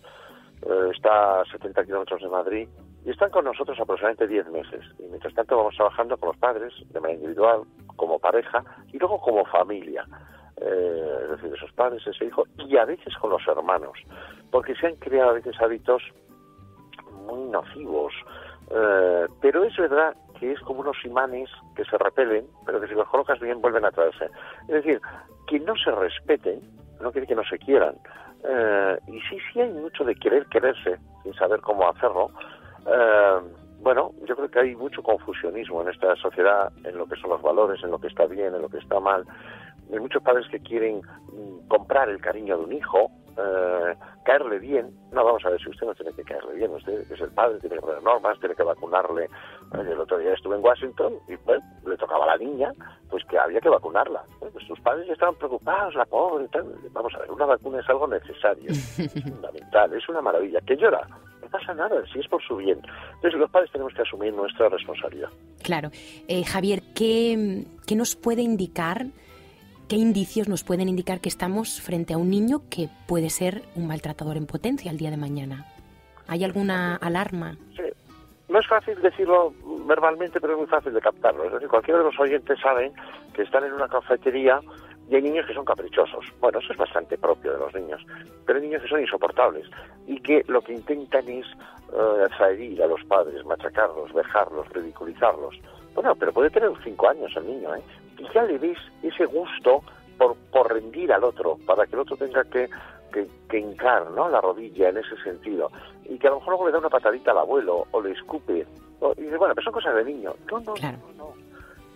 está a 70 kilómetros de Madrid, y están con nosotros aproximadamente 10 meses. Y mientras tanto vamos trabajando con los padres, de manera individual, como pareja, y luego como familia. Es decir, esos padres, ese hijo, y a veces con los hermanos. Porque se han creado a veces hábitos muy nocivos. Pero es verdad que es como unos imanes que se repelen, pero que si los colocas bien vuelven a traerse. Es decir, que no se respeten no quiere decir que no se quieran. Y sí hay mucho de quererse sin saber cómo hacerlo. Bueno, yo creo que hay mucho confusionismo en esta sociedad, en lo que son los valores, en lo que está bien, en lo que está mal. Hay muchos padres que quieren comprar el cariño de un hijo, caerle bien. No, vamos a ver, si usted no tiene que caerle bien, usted es el padre, tiene que poner normas, tiene que vacunarle. El otro día estuve en Washington y bueno, le tocaba a la niña, pues que había que vacunarla. Pues sus padres estaban preocupados, la pobre y tal. Vamos a ver, una vacuna es algo necesario, es fundamental, es una maravilla. ¿Que llora? No pasa nada, si es por su bien. Entonces los padres tenemos que asumir nuestra responsabilidad. Claro. Javier, ¿qué nos puede indicar, qué indicios nos pueden indicar que estamos frente a un niño que puede ser un maltratador en potencia el día de mañana? ¿Hay alguna alarma? Sí. No es fácil decirlo verbalmente, pero es muy fácil de captarlo. Es decir, cualquiera de los oyentes saben que están en una cafetería y hay niños que son caprichosos. Bueno, eso es bastante propio de los niños. Pero hay niños que son insoportables y que lo que intentan es herir a los padres, machacarlos, vejarlos, ridiculizarlos. Bueno, pero puede tener 5 años el niño, ¿eh? Y ya le ves ese gusto por rendir al otro, para que el otro tenga que hincar, ¿no?, la rodilla en ese sentido. Y que a lo mejor luego le da una patadita al abuelo o le escupe. Y dice, bueno, pero son cosas de niño. No.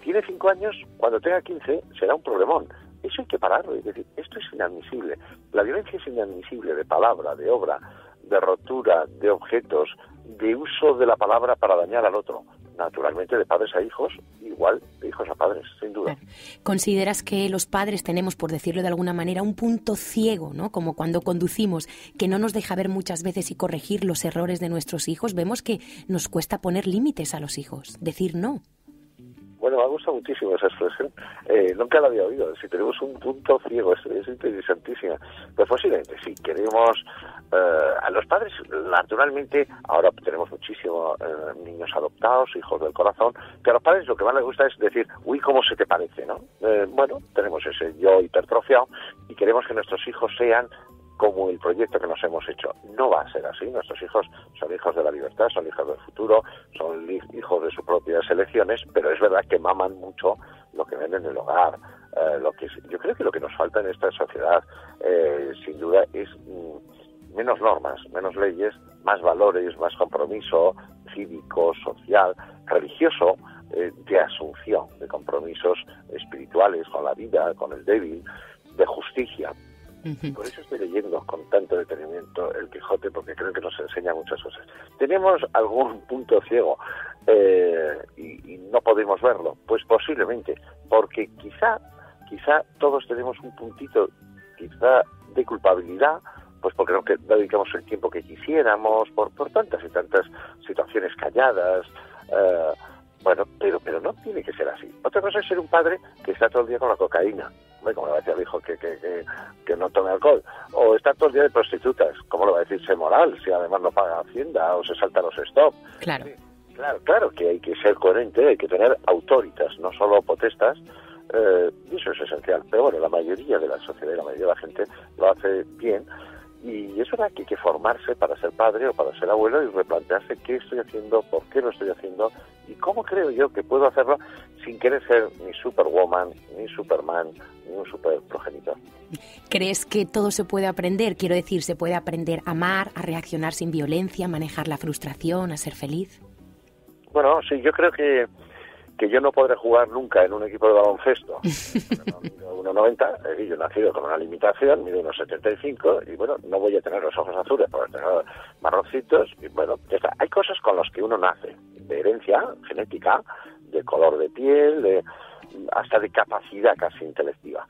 Tiene 5 años, cuando tenga 15 será un problemón. Eso hay que pararlo. Es decir, esto es inadmisible. La violencia es inadmisible de palabra, de obra, de rotura, de objetos, de uso de la palabra para dañar al otro. Naturalmente, de padres a hijos, igual de hijos a padres, sin duda. Claro. ¿Consideras que los padres tenemos, por decirlo de alguna manera, un punto ciego, ¿no?, como cuando conducimos, que no nos deja ver muchas veces y corregir los errores de nuestros hijos? Vemos que nos cuesta poner límites a los hijos, decir no. Bueno, me gusta muchísimo esa expresión. Nunca la había oído. Si tenemos un punto ciego, es interesantísima. Pues posiblemente, si queremos a los padres, naturalmente, ahora tenemos muchísimos niños adoptados, hijos del corazón, que a los padres lo que más les gusta es decir, uy, ¿cómo se te parece?, ¿no? Bueno, tenemos ese yo hipertrofiado y queremos que nuestros hijos sean como el proyecto que nos hemos hecho. No va a ser así. Nuestros hijos son hijos de la libertad, son hijos del futuro, son hijos de sus propias elecciones, pero es verdad que maman mucho lo que ven en el hogar. Yo creo que lo que nos falta en esta sociedad, sin duda, es menos normas, menos leyes más valores, más compromiso cívico, social, religioso, de asunción de compromisos espirituales con la vida, con el débil, de justicia. Por eso estoy leyendo con tanto detenimiento el Quijote, porque creo que nos enseña muchas cosas. Tenemos algún punto ciego y no podemos verlo, pues posiblemente, porque quizá todos tenemos un puntito quizá de culpabilidad, pues porque no dedicamos el tiempo que quisiéramos, por tantas y tantas situaciones calladas. Bueno, pero no tiene que ser así. Otra cosa es ser un padre que está todo el día con la cocaína, como le va a decir al hijo que no tome alcohol, o está todo el día de prostitutas, como le va a decir ser moral, si además no paga Hacienda o se salta los stop. Claro. Claro que hay que ser coherente, hay que tener autoritas, no solo potestas, y eso es esencial. Pero bueno, la mayoría de la sociedad y la mayoría de la gente lo hace bien, y es verdad que hay que formarse para ser padre o para ser abuelo y replantearse qué estoy haciendo, por qué lo estoy haciendo y cómo creo yo que puedo hacerlo sin querer ser ni Superwoman, ni Superman, ni un super progenitor. ¿Crees que todo se puede aprender? Quiero decir, ¿se puede aprender a amar, a reaccionar sin violencia, a manejar la frustración, a ser feliz? Bueno, sí, yo creo que yo no podré jugar nunca en un equipo de baloncesto. Mido 1,90, yo he nacido con una limitación, mido 1,75 y bueno, no voy a tener los ojos azules, voy a tener marroncitos y bueno, ya está. Hay cosas con las que uno nace, de herencia genética, de color de piel, hasta de capacidad casi intelectiva.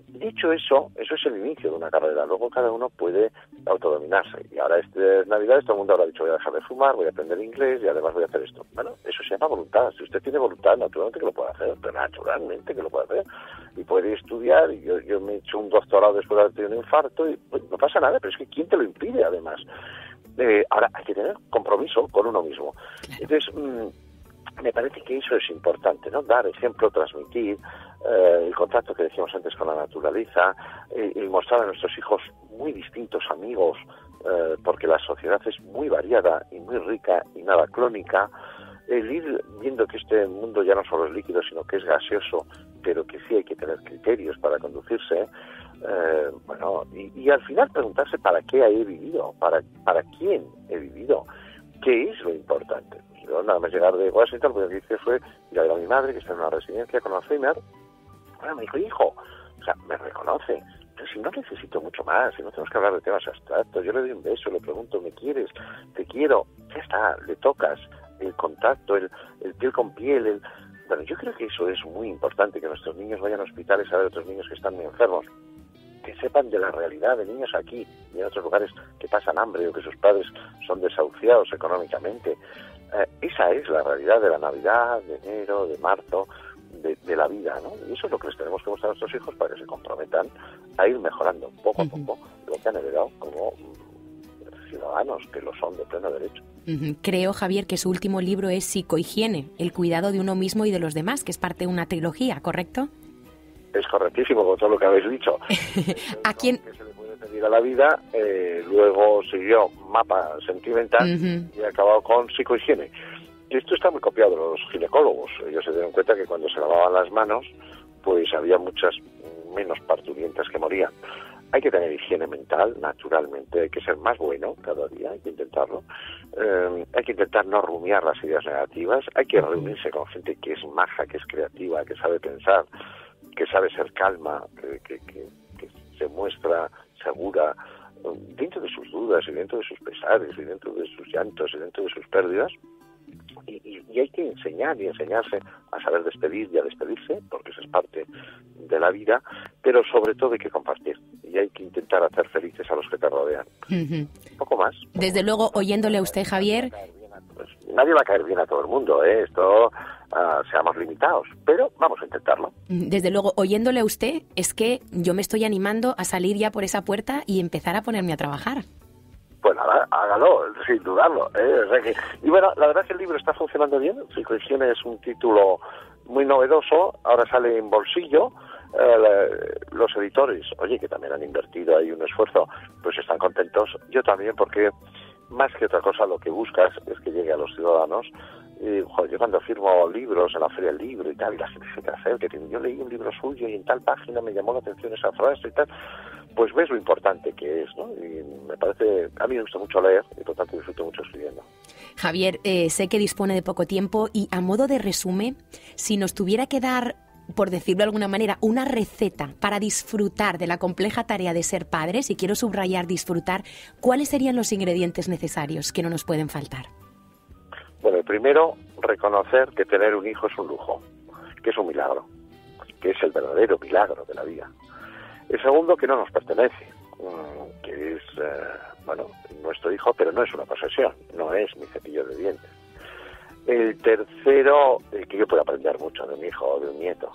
Dicho eso es el inicio de una carrera. Luego cada uno puede autodominarse. Y ahora Navidad todo el mundo habrá dicho voy a dejar de fumar, voy a aprender inglés y además voy a hacer esto. Bueno, eso se llama voluntad. Si usted tiene voluntad, naturalmente que lo puede hacer, pero naturalmente que lo puede hacer. Y puede estudiar. Y yo me he hecho un doctorado después de haber tenido un infarto y pues, no pasa nada, pero es que ¿quién te lo impide además? Ahora hay que tener compromiso con uno mismo. Entonces, me parece que eso es importante, ¿no? Dar ejemplo, transmitir el contacto que decíamos antes con la naturaleza, el mostrar a nuestros hijos muy distintos amigos, porque la sociedad es muy variada y muy rica y nada clónica, el ir viendo que este mundo ya no solo es líquido, sino que es gaseoso, pero que sí hay que tener criterios para conducirse, bueno, y al final preguntarse para qué he vivido, para quién he vivido, qué es lo importante. Yo nada más llegar de Washington, lo que hice fue ir a ver a mi madre, que está en una residencia con Alzheimer. Bueno, me dijo, hijo, o sea, me reconoce, pero si no necesito mucho más, si no tenemos que hablar de temas abstractos, yo le doy un beso, le pregunto, ¿me quieres? Te quiero, ya está, le tocas, el contacto, el piel con piel, Bueno, yo creo que eso es muy importante, que nuestros niños vayan a hospitales a ver a otros niños que están muy enfermos, que sepan de la realidad de niños aquí y en otros lugares que pasan hambre o que sus padres son desahuciados económicamente. Esa es la realidad de la Navidad, de enero, de marzo, de la vida, ¿no? Y eso es lo que les tenemos que mostrar a nuestros hijos para que se comprometan a ir mejorando poco a poco lo que han heredado como ciudadanos que lo son de pleno derecho. Creo, Javier, que su último libro es Psicohigiene, el cuidado de uno mismo y de los demás, que es parte de una trilogía, ¿correcto? Es correctísimo con todo lo que habéis dicho. ¿A quién? Que se le puede pedir a la vida, luego siguió Mapa Sentimental y ha acabado con Psicohigiene. Y esto está muy copiado de los ginecólogos. Ellos se dieron cuenta que cuando se lavaban las manos, pues había muchas menos parturientas que morían. Hay que tener higiene mental, naturalmente, hay que ser más bueno cada día, hay que intentarlo. Hay que intentar no rumiar las ideas negativas, hay que reunirse con gente que es maja, que es creativa, que sabe pensar, que sabe ser calma, que se muestra segura dentro de sus dudas y dentro de sus pesares y dentro de sus llantos y dentro de sus pérdidas. Y hay que enseñar y enseñarse a saber despedir y a despedirse, porque eso es parte de la vida, pero sobre todo hay que compartir y hay que intentar hacer felices a los que te rodean. Un poco más. Desde luego, oyéndole a usted, Javier... Nadie va a caer bien a todo el mundo, esto seamos limitados, pero vamos a intentarlo. Desde luego, oyéndole a usted, es que yo me estoy animando a salir ya por esa puerta y empezar a ponerme a trabajar. Pues nada, hágalo, sin dudarlo. O sea que, y bueno, la verdad es que el libro está funcionando bien. Psicohigiene es un título muy novedoso, ahora sale en bolsillo. Los editores, oye, que también han invertido ahí un esfuerzo, pues están contentos. Yo también, porque más que otra cosa lo que buscas es que llegue a los ciudadanos. Y, joder, yo cuando firmo libros en la Feria del Libro y tal, y la gente se te acerca, que yo leí un libro suyo y en tal página me llamó la atención esa frase y tal. pues ves lo importante que es, ¿no? Y me parece, a mí me gusta mucho leer y por tanto disfruto mucho escribiendo. Javier, sé que dispone de poco tiempo y a modo de resumen, si nos tuviera que dar, por decirlo de alguna manera, una receta para disfrutar de la compleja tarea de ser padres, y quiero subrayar disfrutar, ¿cuáles serían los ingredientes necesarios que no nos pueden faltar? Bueno, el primero, reconocer que tener un hijo es un lujo, que es un milagro, que es el verdadero milagro de la vida. El segundo, que no nos pertenece, que es, nuestro hijo, pero no es una posesión, no es mi cepillo de dientes. El tercero, que yo puedo aprender mucho de mi hijo o de un nieto,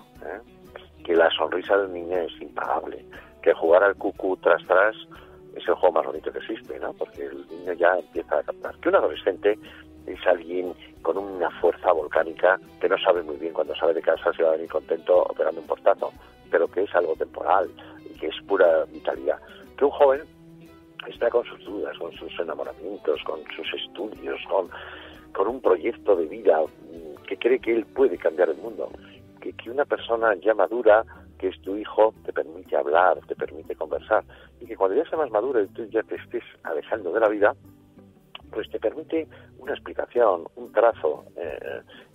que la sonrisa de un niño es impagable, que jugar al cucú tras es el juego más bonito que existe, ¿no? Porque el niño ya empieza a captar. Que un adolescente es alguien con una fuerza volcánica que no sabe muy bien cuando sale de casa si va a venir contento o pegando un portazo, pero que es algo temporal y que es pura vitalidad. Que un joven está con sus dudas, con sus enamoramientos, con sus estudios, con un proyecto de vida que cree que él puede cambiar el mundo. Que una persona ya madura, que es tu hijo, te permite hablar, te permite conversar. Y que cuando ya seas más maduro y tú ya te estés alejando de la vida, pues te permite una explicación, un trazo.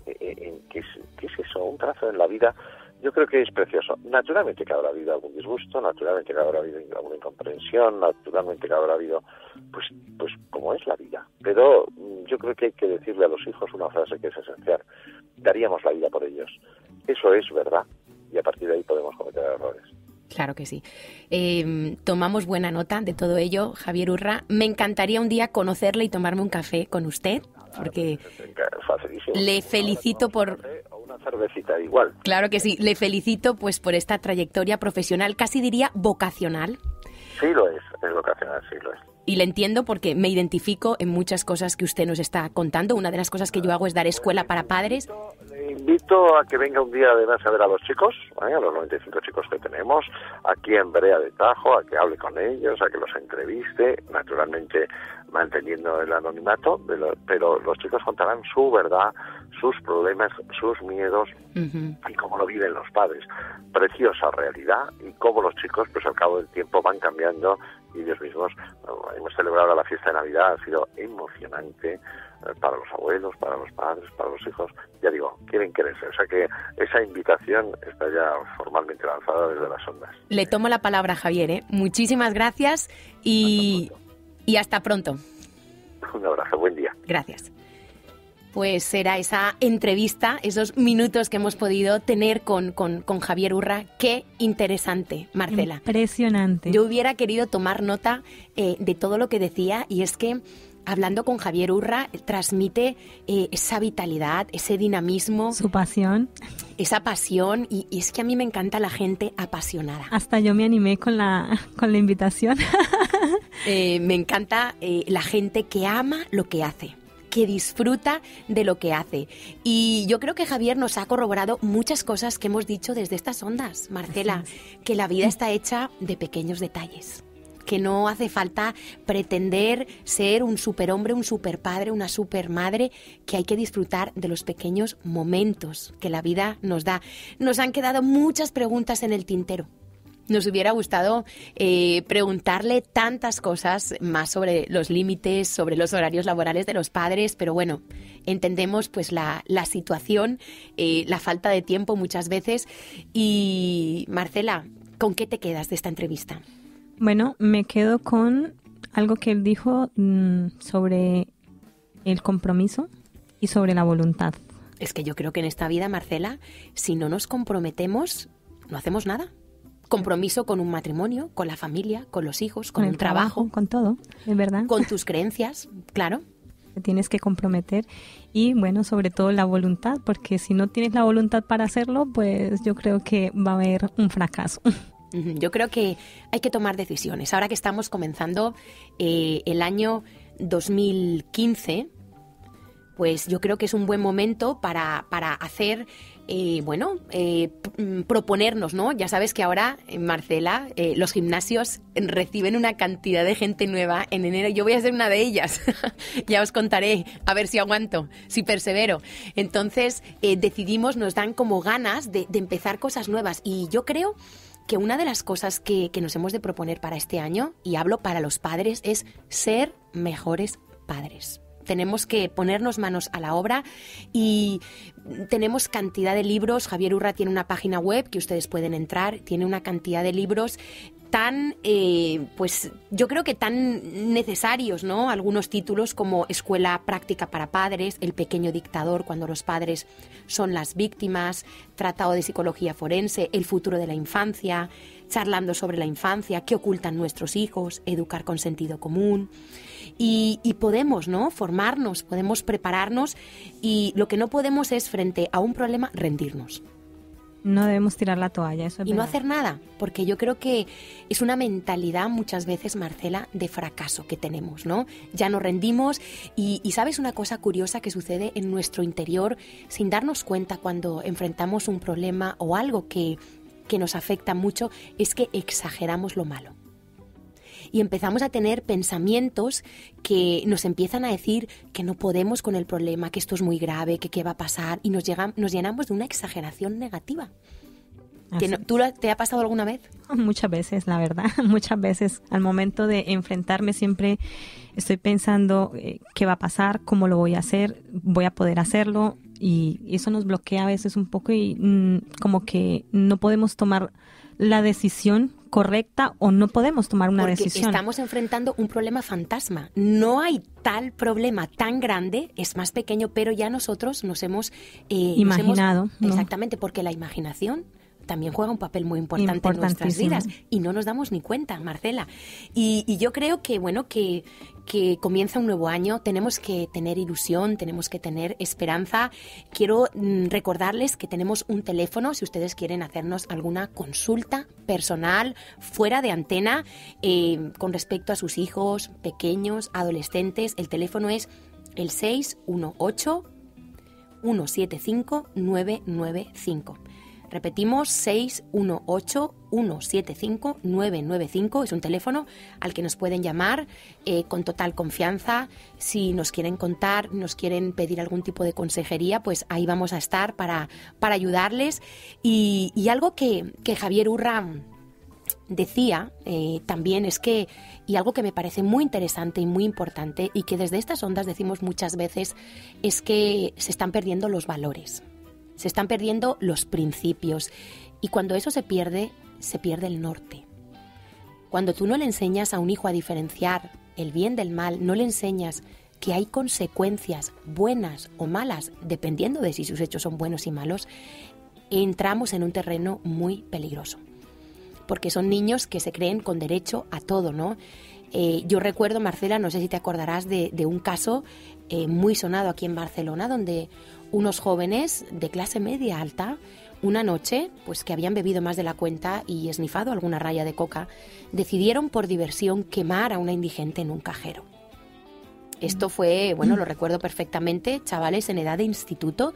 ¿Qué es eso? Un trazo en la vida. Yo creo que es precioso. Naturalmente que habrá habido algún disgusto, naturalmente que habrá habido alguna incomprensión, naturalmente que habrá habido, pues como es la vida. Pero yo creo que hay que decirle a los hijos una frase que es esencial. Daríamos la vida por ellos. Eso es verdad. Y a partir de ahí podemos cometer errores. Claro que sí. Tomamos buena nota de todo ello, Javier Urra. Me encantaría un día conocerle y tomarme un café con usted, porque le felicito por... Una cervecita igual. Claro que sí. Le felicito pues por esta trayectoria profesional, casi diría vocacional. Sí lo es vocacional, sí lo es. Y le entiendo porque me identifico en muchas cosas que usted nos está contando. Una de las cosas que yo hago es dar escuela para padres. Le invito a que venga un día además a ver a los chicos, a los 95 chicos que tenemos, aquí en Brea de Tajo, a que hable con ellos, a que los entreviste, naturalmente manteniendo el anonimato, pero los chicos contarán su verdad, sus problemas, sus miedos y cómo lo viven los padres. Preciosa realidad y cómo los chicos, pues al cabo del tiempo van cambiando y ellos mismos. Hemos celebrado la fiesta de Navidad, ha sido emocionante para los abuelos, para los padres, para los hijos. Ya digo, quieren quererse. O sea que esa invitación está ya formalmente lanzada desde las ondas. Le tomo la palabra, Javier, ¿eh? Muchísimas gracias y hasta pronto. Un abrazo, buen día. Gracias. Pues será esa entrevista, esos minutos que hemos podido tener con Javier Urra. Qué interesante, Marcela. Impresionante. Yo hubiera querido tomar nota de todo lo que decía, y es que hablando con Javier Urra transmite esa vitalidad, ese dinamismo. Su pasión. Esa pasión, y es que a mí me encanta la gente apasionada. Hasta yo me animé con la invitación. Me encanta la gente que ama lo que hace, que disfruta de lo que hace. Y yo creo que Javier nos ha corroborado muchas cosas que hemos dicho desde estas ondas, Marcela, que la vida está hecha de pequeños detalles, que no hace falta pretender ser un superhombre, un superpadre, una supermadre, que hay que disfrutar de los pequeños momentos que la vida nos da. Nos han quedado muchas preguntas en el tintero. Nos hubiera gustado preguntarle tantas cosas más sobre los límites, sobre los horarios laborales de los padres, pero bueno, entendemos pues la situación, la falta de tiempo muchas veces. Y Marcela, ¿con qué te quedas de esta entrevista? Bueno, me quedo con algo que él dijo sobre el compromiso y sobre la voluntad. Es que yo creo que en esta vida, Marcela, si no nos comprometemos, no hacemos nada. Compromiso con un matrimonio, con la familia, con los hijos, con un trabajo, con todo, es verdad. Con tus creencias, claro. Te tienes que comprometer y, bueno, sobre todo la voluntad, porque si no tienes la voluntad para hacerlo, pues yo creo que va a haber un fracaso. Yo creo que hay que tomar decisiones. Ahora que estamos comenzando el año 2015, pues yo creo que es un buen momento para hacer... proponernos, ¿no? Ya sabes que ahora, Marcela, los gimnasios reciben una cantidad de gente nueva en enero. Yo voy a ser una de ellas. Ya os contaré, a ver si aguanto, si persevero. Entonces, decidimos, nos dan como ganas de empezar cosas nuevas. Y yo creo que una de las cosas que nos hemos de proponer para este año, y hablo para los padres, es ser mejores padres. Tenemos que ponernos manos a la obra y tenemos cantidad de libros. Javier Urra tiene una página web que ustedes pueden entrar, tiene una cantidad de libros tan, pues yo creo que tan necesarios, ¿no? Algunos títulos como Escuela Práctica para Padres, El Pequeño Dictador, cuando los padres son las víctimas, Tratado de Psicología Forense, El Futuro de la Infancia, Charlando sobre la Infancia, ¿Qué ocultan nuestros hijos?, Educar con Sentido Común. Y podemos, ¿no?, formarnos, podemos prepararnos, y lo que no podemos es, frente a un problema, rendirnos. No debemos tirar la toalla, eso es y verdad. No hacer nada, porque yo creo que es una mentalidad muchas veces, Marcela, de fracaso que tenemos, ¿no? Ya nos rendimos y ¿sabes una cosa curiosa que sucede en nuestro interior sin darnos cuenta cuando enfrentamos un problema o algo que nos afecta mucho? Es que exageramos lo malo. Y empezamos a tener pensamientos que nos empiezan a decir que no podemos con el problema, que esto es muy grave, que qué va a pasar, y nos llenamos de una exageración negativa. ¿Tú te ha pasado alguna vez? Muchas veces, la verdad. Muchas veces. Al momento de enfrentarme siempre estoy pensando qué va a pasar, cómo lo voy a hacer, voy a poder hacerlo, y eso nos bloquea a veces un poco y como que no podemos tomar la decisión correcta o no podemos tomar una decisión. Porque estamos enfrentando un problema fantasma. No hay tal problema tan grande, es más pequeño, pero ya nosotros nos hemos imaginado. ¿No? Exactamente, porque la imaginación también juega un papel muy importante en nuestras vidas y no nos damos ni cuenta, Marcela. Y yo creo que, bueno, que comienza un nuevo año, tenemos que tener ilusión, tenemos que tener esperanza. Quiero recordarles que tenemos un teléfono si ustedes quieren hacernos alguna consulta personal fuera de antena con respecto a sus hijos pequeños, adolescentes. El teléfono es el 618-175-995. Repetimos, 618-175-995. Es un teléfono al que nos pueden llamar con total confianza. Si nos quieren contar, nos quieren pedir algún tipo de consejería, pues ahí vamos a estar para ayudarles. Y algo que Javier Urra decía también es que, y algo que me parece muy interesante y muy importante, y que desde estas ondas decimos muchas veces, es que se están perdiendo los valores. Se están perdiendo los principios, y cuando eso se pierde el norte. Cuando tú no le enseñas a un hijo a diferenciar el bien del mal, no le enseñas que hay consecuencias buenas o malas, dependiendo de si sus hechos son buenos y malos, entramos en un terreno muy peligroso. Porque son niños que se creen con derecho a todo, ¿no? Yo recuerdo, Marcela, no sé si te acordarás de un caso muy sonado aquí en Barcelona, donde unos jóvenes de clase media alta, una noche, pues que habían bebido más de la cuenta y esnifado alguna raya de coca, decidieron por diversión quemar a una indigente en un cajero. Esto fue, bueno, lo recuerdo perfectamente, chavales en edad de instituto,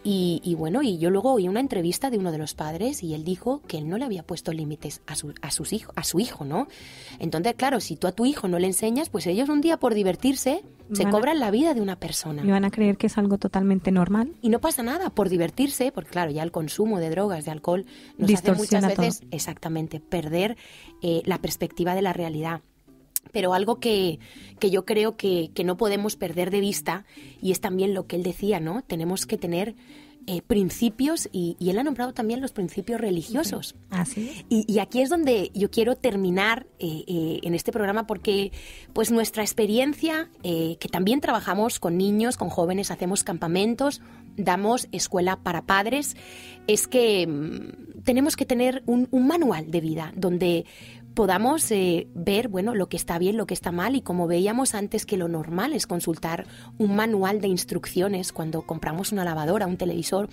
y bueno, y yo luego oí una entrevista de uno de los padres y él dijo que él no le había puesto límites a su hijo, ¿no? Entonces, claro, si tú a tu hijo no le enseñas, pues ellos un día por divertirse se cobran la vida de una persona. Y van a creer que es algo totalmente normal. Y no pasa nada por divertirse, porque claro, ya el consumo de drogas, de alcohol, nos hace muchas veces, todo. Exactamente, perder la perspectiva de la realidad. Pero algo que yo creo que no podemos perder de vista, y es también lo que él decía, ¿no? Tenemos que tener principios, y él ha nombrado también los principios religiosos. Así es. Y aquí es donde yo quiero terminar en este programa, porque pues nuestra experiencia, que también trabajamos con niños, con jóvenes, hacemos campamentos, damos escuela para padres, es que tenemos que tener un manual de vida donde podamos ver, bueno, lo que está bien, lo que está mal, y como veíamos antes que lo normal es consultar un manual de instrucciones cuando compramos una lavadora, un televisor,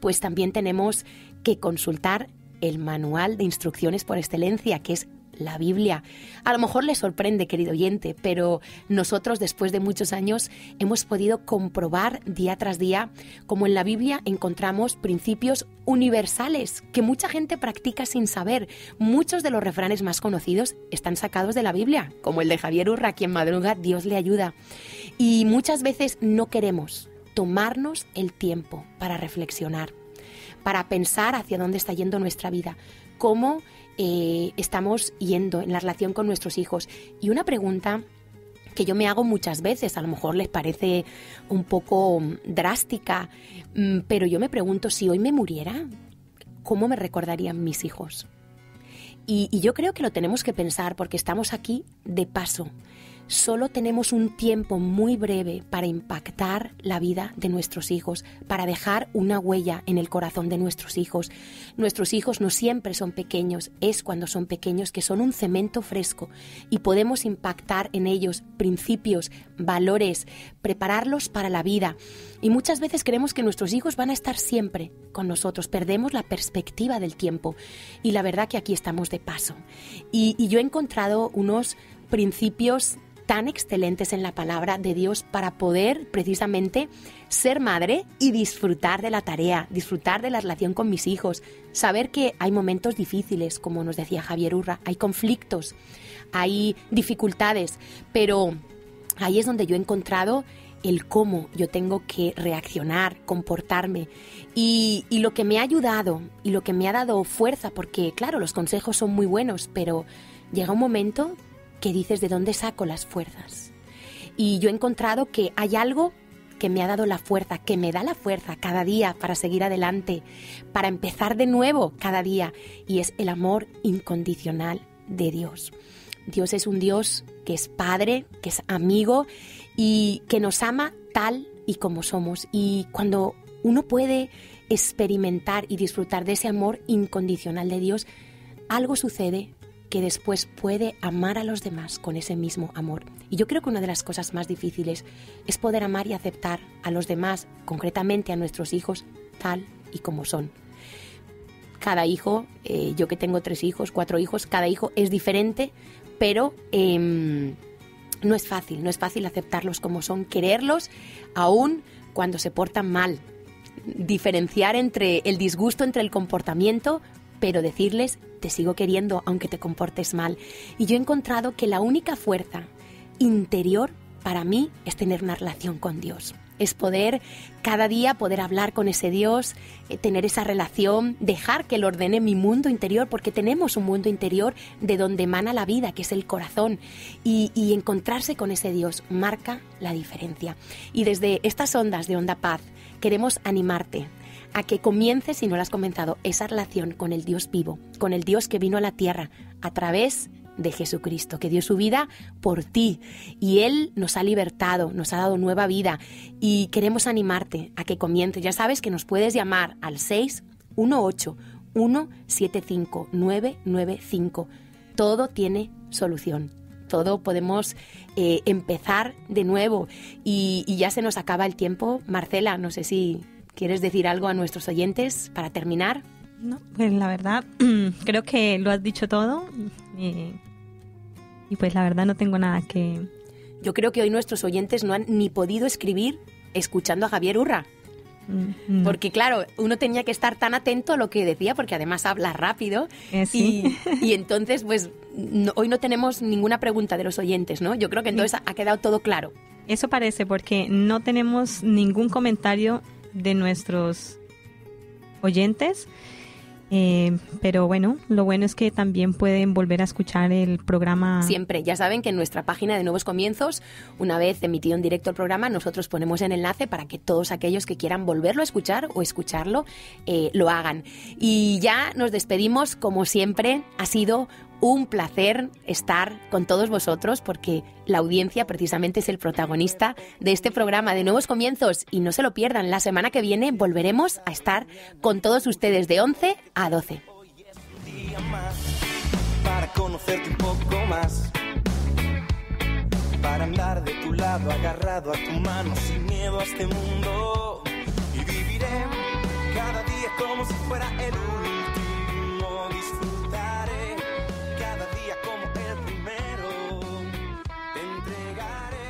pues también tenemos que consultar el manual de instrucciones por excelencia, que es la Biblia. A lo mejor le sorprende, querido oyente, pero nosotros después de muchos años hemos podido comprobar día tras día cómo en la Biblia encontramos principios universales que mucha gente practica sin saber. Muchos de los refranes más conocidos están sacados de la Biblia, como el de Javier Urra, quien madruga, Dios le ayuda. Y muchas veces no queremos tomarnos el tiempo para reflexionar, para pensar hacia dónde está yendo nuestra vida. cómo estamos yendo en la relación con nuestros hijos. Y una pregunta que yo me hago muchas veces, a lo mejor les parece un poco drástica, pero yo me pregunto, si hoy me muriera, ¿cómo me recordarían mis hijos? Y yo creo que lo tenemos que pensar porque estamos aquí de paso. Solo tenemos un tiempo muy breve para impactar la vida de nuestros hijos, para dejar una huella en el corazón de nuestros hijos. Nuestros hijos no siempre son pequeños, es cuando son pequeños que son un cemento fresco y podemos impactar en ellos principios, valores, prepararlos para la vida. Y muchas veces creemos que nuestros hijos van a estar siempre con nosotros, perdemos la perspectiva del tiempo y la verdad que aquí estamos de paso. Y yo he encontrado unos principios tan excelentes en la palabra de Dios para poder precisamente ser madre y disfrutar de la tarea, disfrutar de la relación con mis hijos, saber que hay momentos difíciles, como nos decía Javier Urra, hay conflictos, hay dificultades, pero ahí es donde yo he encontrado el cómo yo tengo que reaccionar, comportarme y lo que me ha ayudado y lo que me ha dado fuerza, porque claro, los consejos son muy buenos, pero llega un momento que dices, ¿de dónde saco las fuerzas? Y yo he encontrado que hay algo que me ha dado la fuerza, que me da la fuerza cada día para seguir adelante, para empezar de nuevo cada día, y es el amor incondicional de Dios. Dios es un Dios que es Padre, que es amigo y que nos ama tal y como somos. Y cuando uno puede experimentar y disfrutar de ese amor incondicional de Dios, algo sucede que después puede amar a los demás con ese mismo amor. Y yo creo que una de las cosas más difíciles es poder amar y aceptar a los demás, concretamente a nuestros hijos, tal y como son. Cada hijo, yo que tengo 3 hijos, 4 hijos, cada hijo es diferente, pero no es fácil aceptarlos como son, quererlos aún cuando se portan mal, diferenciar entre el disgusto, entre el comportamiento, pero decirles, te sigo queriendo aunque te comportes mal. Y yo he encontrado que la única fuerza interior para mí es tener una relación con Dios. Es poder cada día poder hablar con ese Dios, tener esa relación, dejar que Él ordene mi mundo interior, porque tenemos un mundo interior de donde emana la vida, que es el corazón. Y encontrarse con ese Dios marca la diferencia. Y desde estas ondas de Onda Paz queremos animarte a que comiences, si no lo has comenzado, esa relación con el Dios vivo, con el Dios que vino a la tierra a través de Jesucristo, que dio su vida por ti y Él nos ha libertado, nos ha dado nueva vida y queremos animarte a que comiences. Ya sabes que nos puedes llamar al 618-175-995. Todo tiene solución. Todo podemos empezar de nuevo y ya se nos acaba el tiempo. Marcela, no sé si ¿quieres decir algo a nuestros oyentes para terminar? No, pues la verdad, creo que lo has dicho todo y pues la verdad no tengo nada que... Yo creo que hoy nuestros oyentes no han ni podido escribir escuchando a Javier Urra. No. Porque claro, uno tenía que estar tan atento a lo que decía, porque además habla rápido. Sí. Y entonces, pues hoy no tenemos ninguna pregunta de los oyentes, ¿no? Yo creo que entonces ha quedado todo claro. Eso parece, porque no tenemos ningún comentario de nuestros oyentes, pero bueno, lo bueno es que también pueden volver a escuchar el programa. Siempre, ya saben que en nuestra página de Nuevos Comienzos, una vez emitido en directo el programa, nosotros ponemos el enlace para que todos aquellos que quieran volverlo a escuchar o escucharlo, lo hagan. Y ya nos despedimos, como siempre, ha sido un placer estar con todos vosotros porque la audiencia precisamente es el protagonista de este programa de Nuevos Comienzos y no se lo pierdan. La semana que viene volveremos a estar con todos ustedes de 11 a 12. Hoy es un día más para conocerte un poco más, para andar de tu lado agarrado a tu mano sin miedo a este mundo y viviré cada día como si fuera el último. Disfrutaré cada día como el primero, te entregaré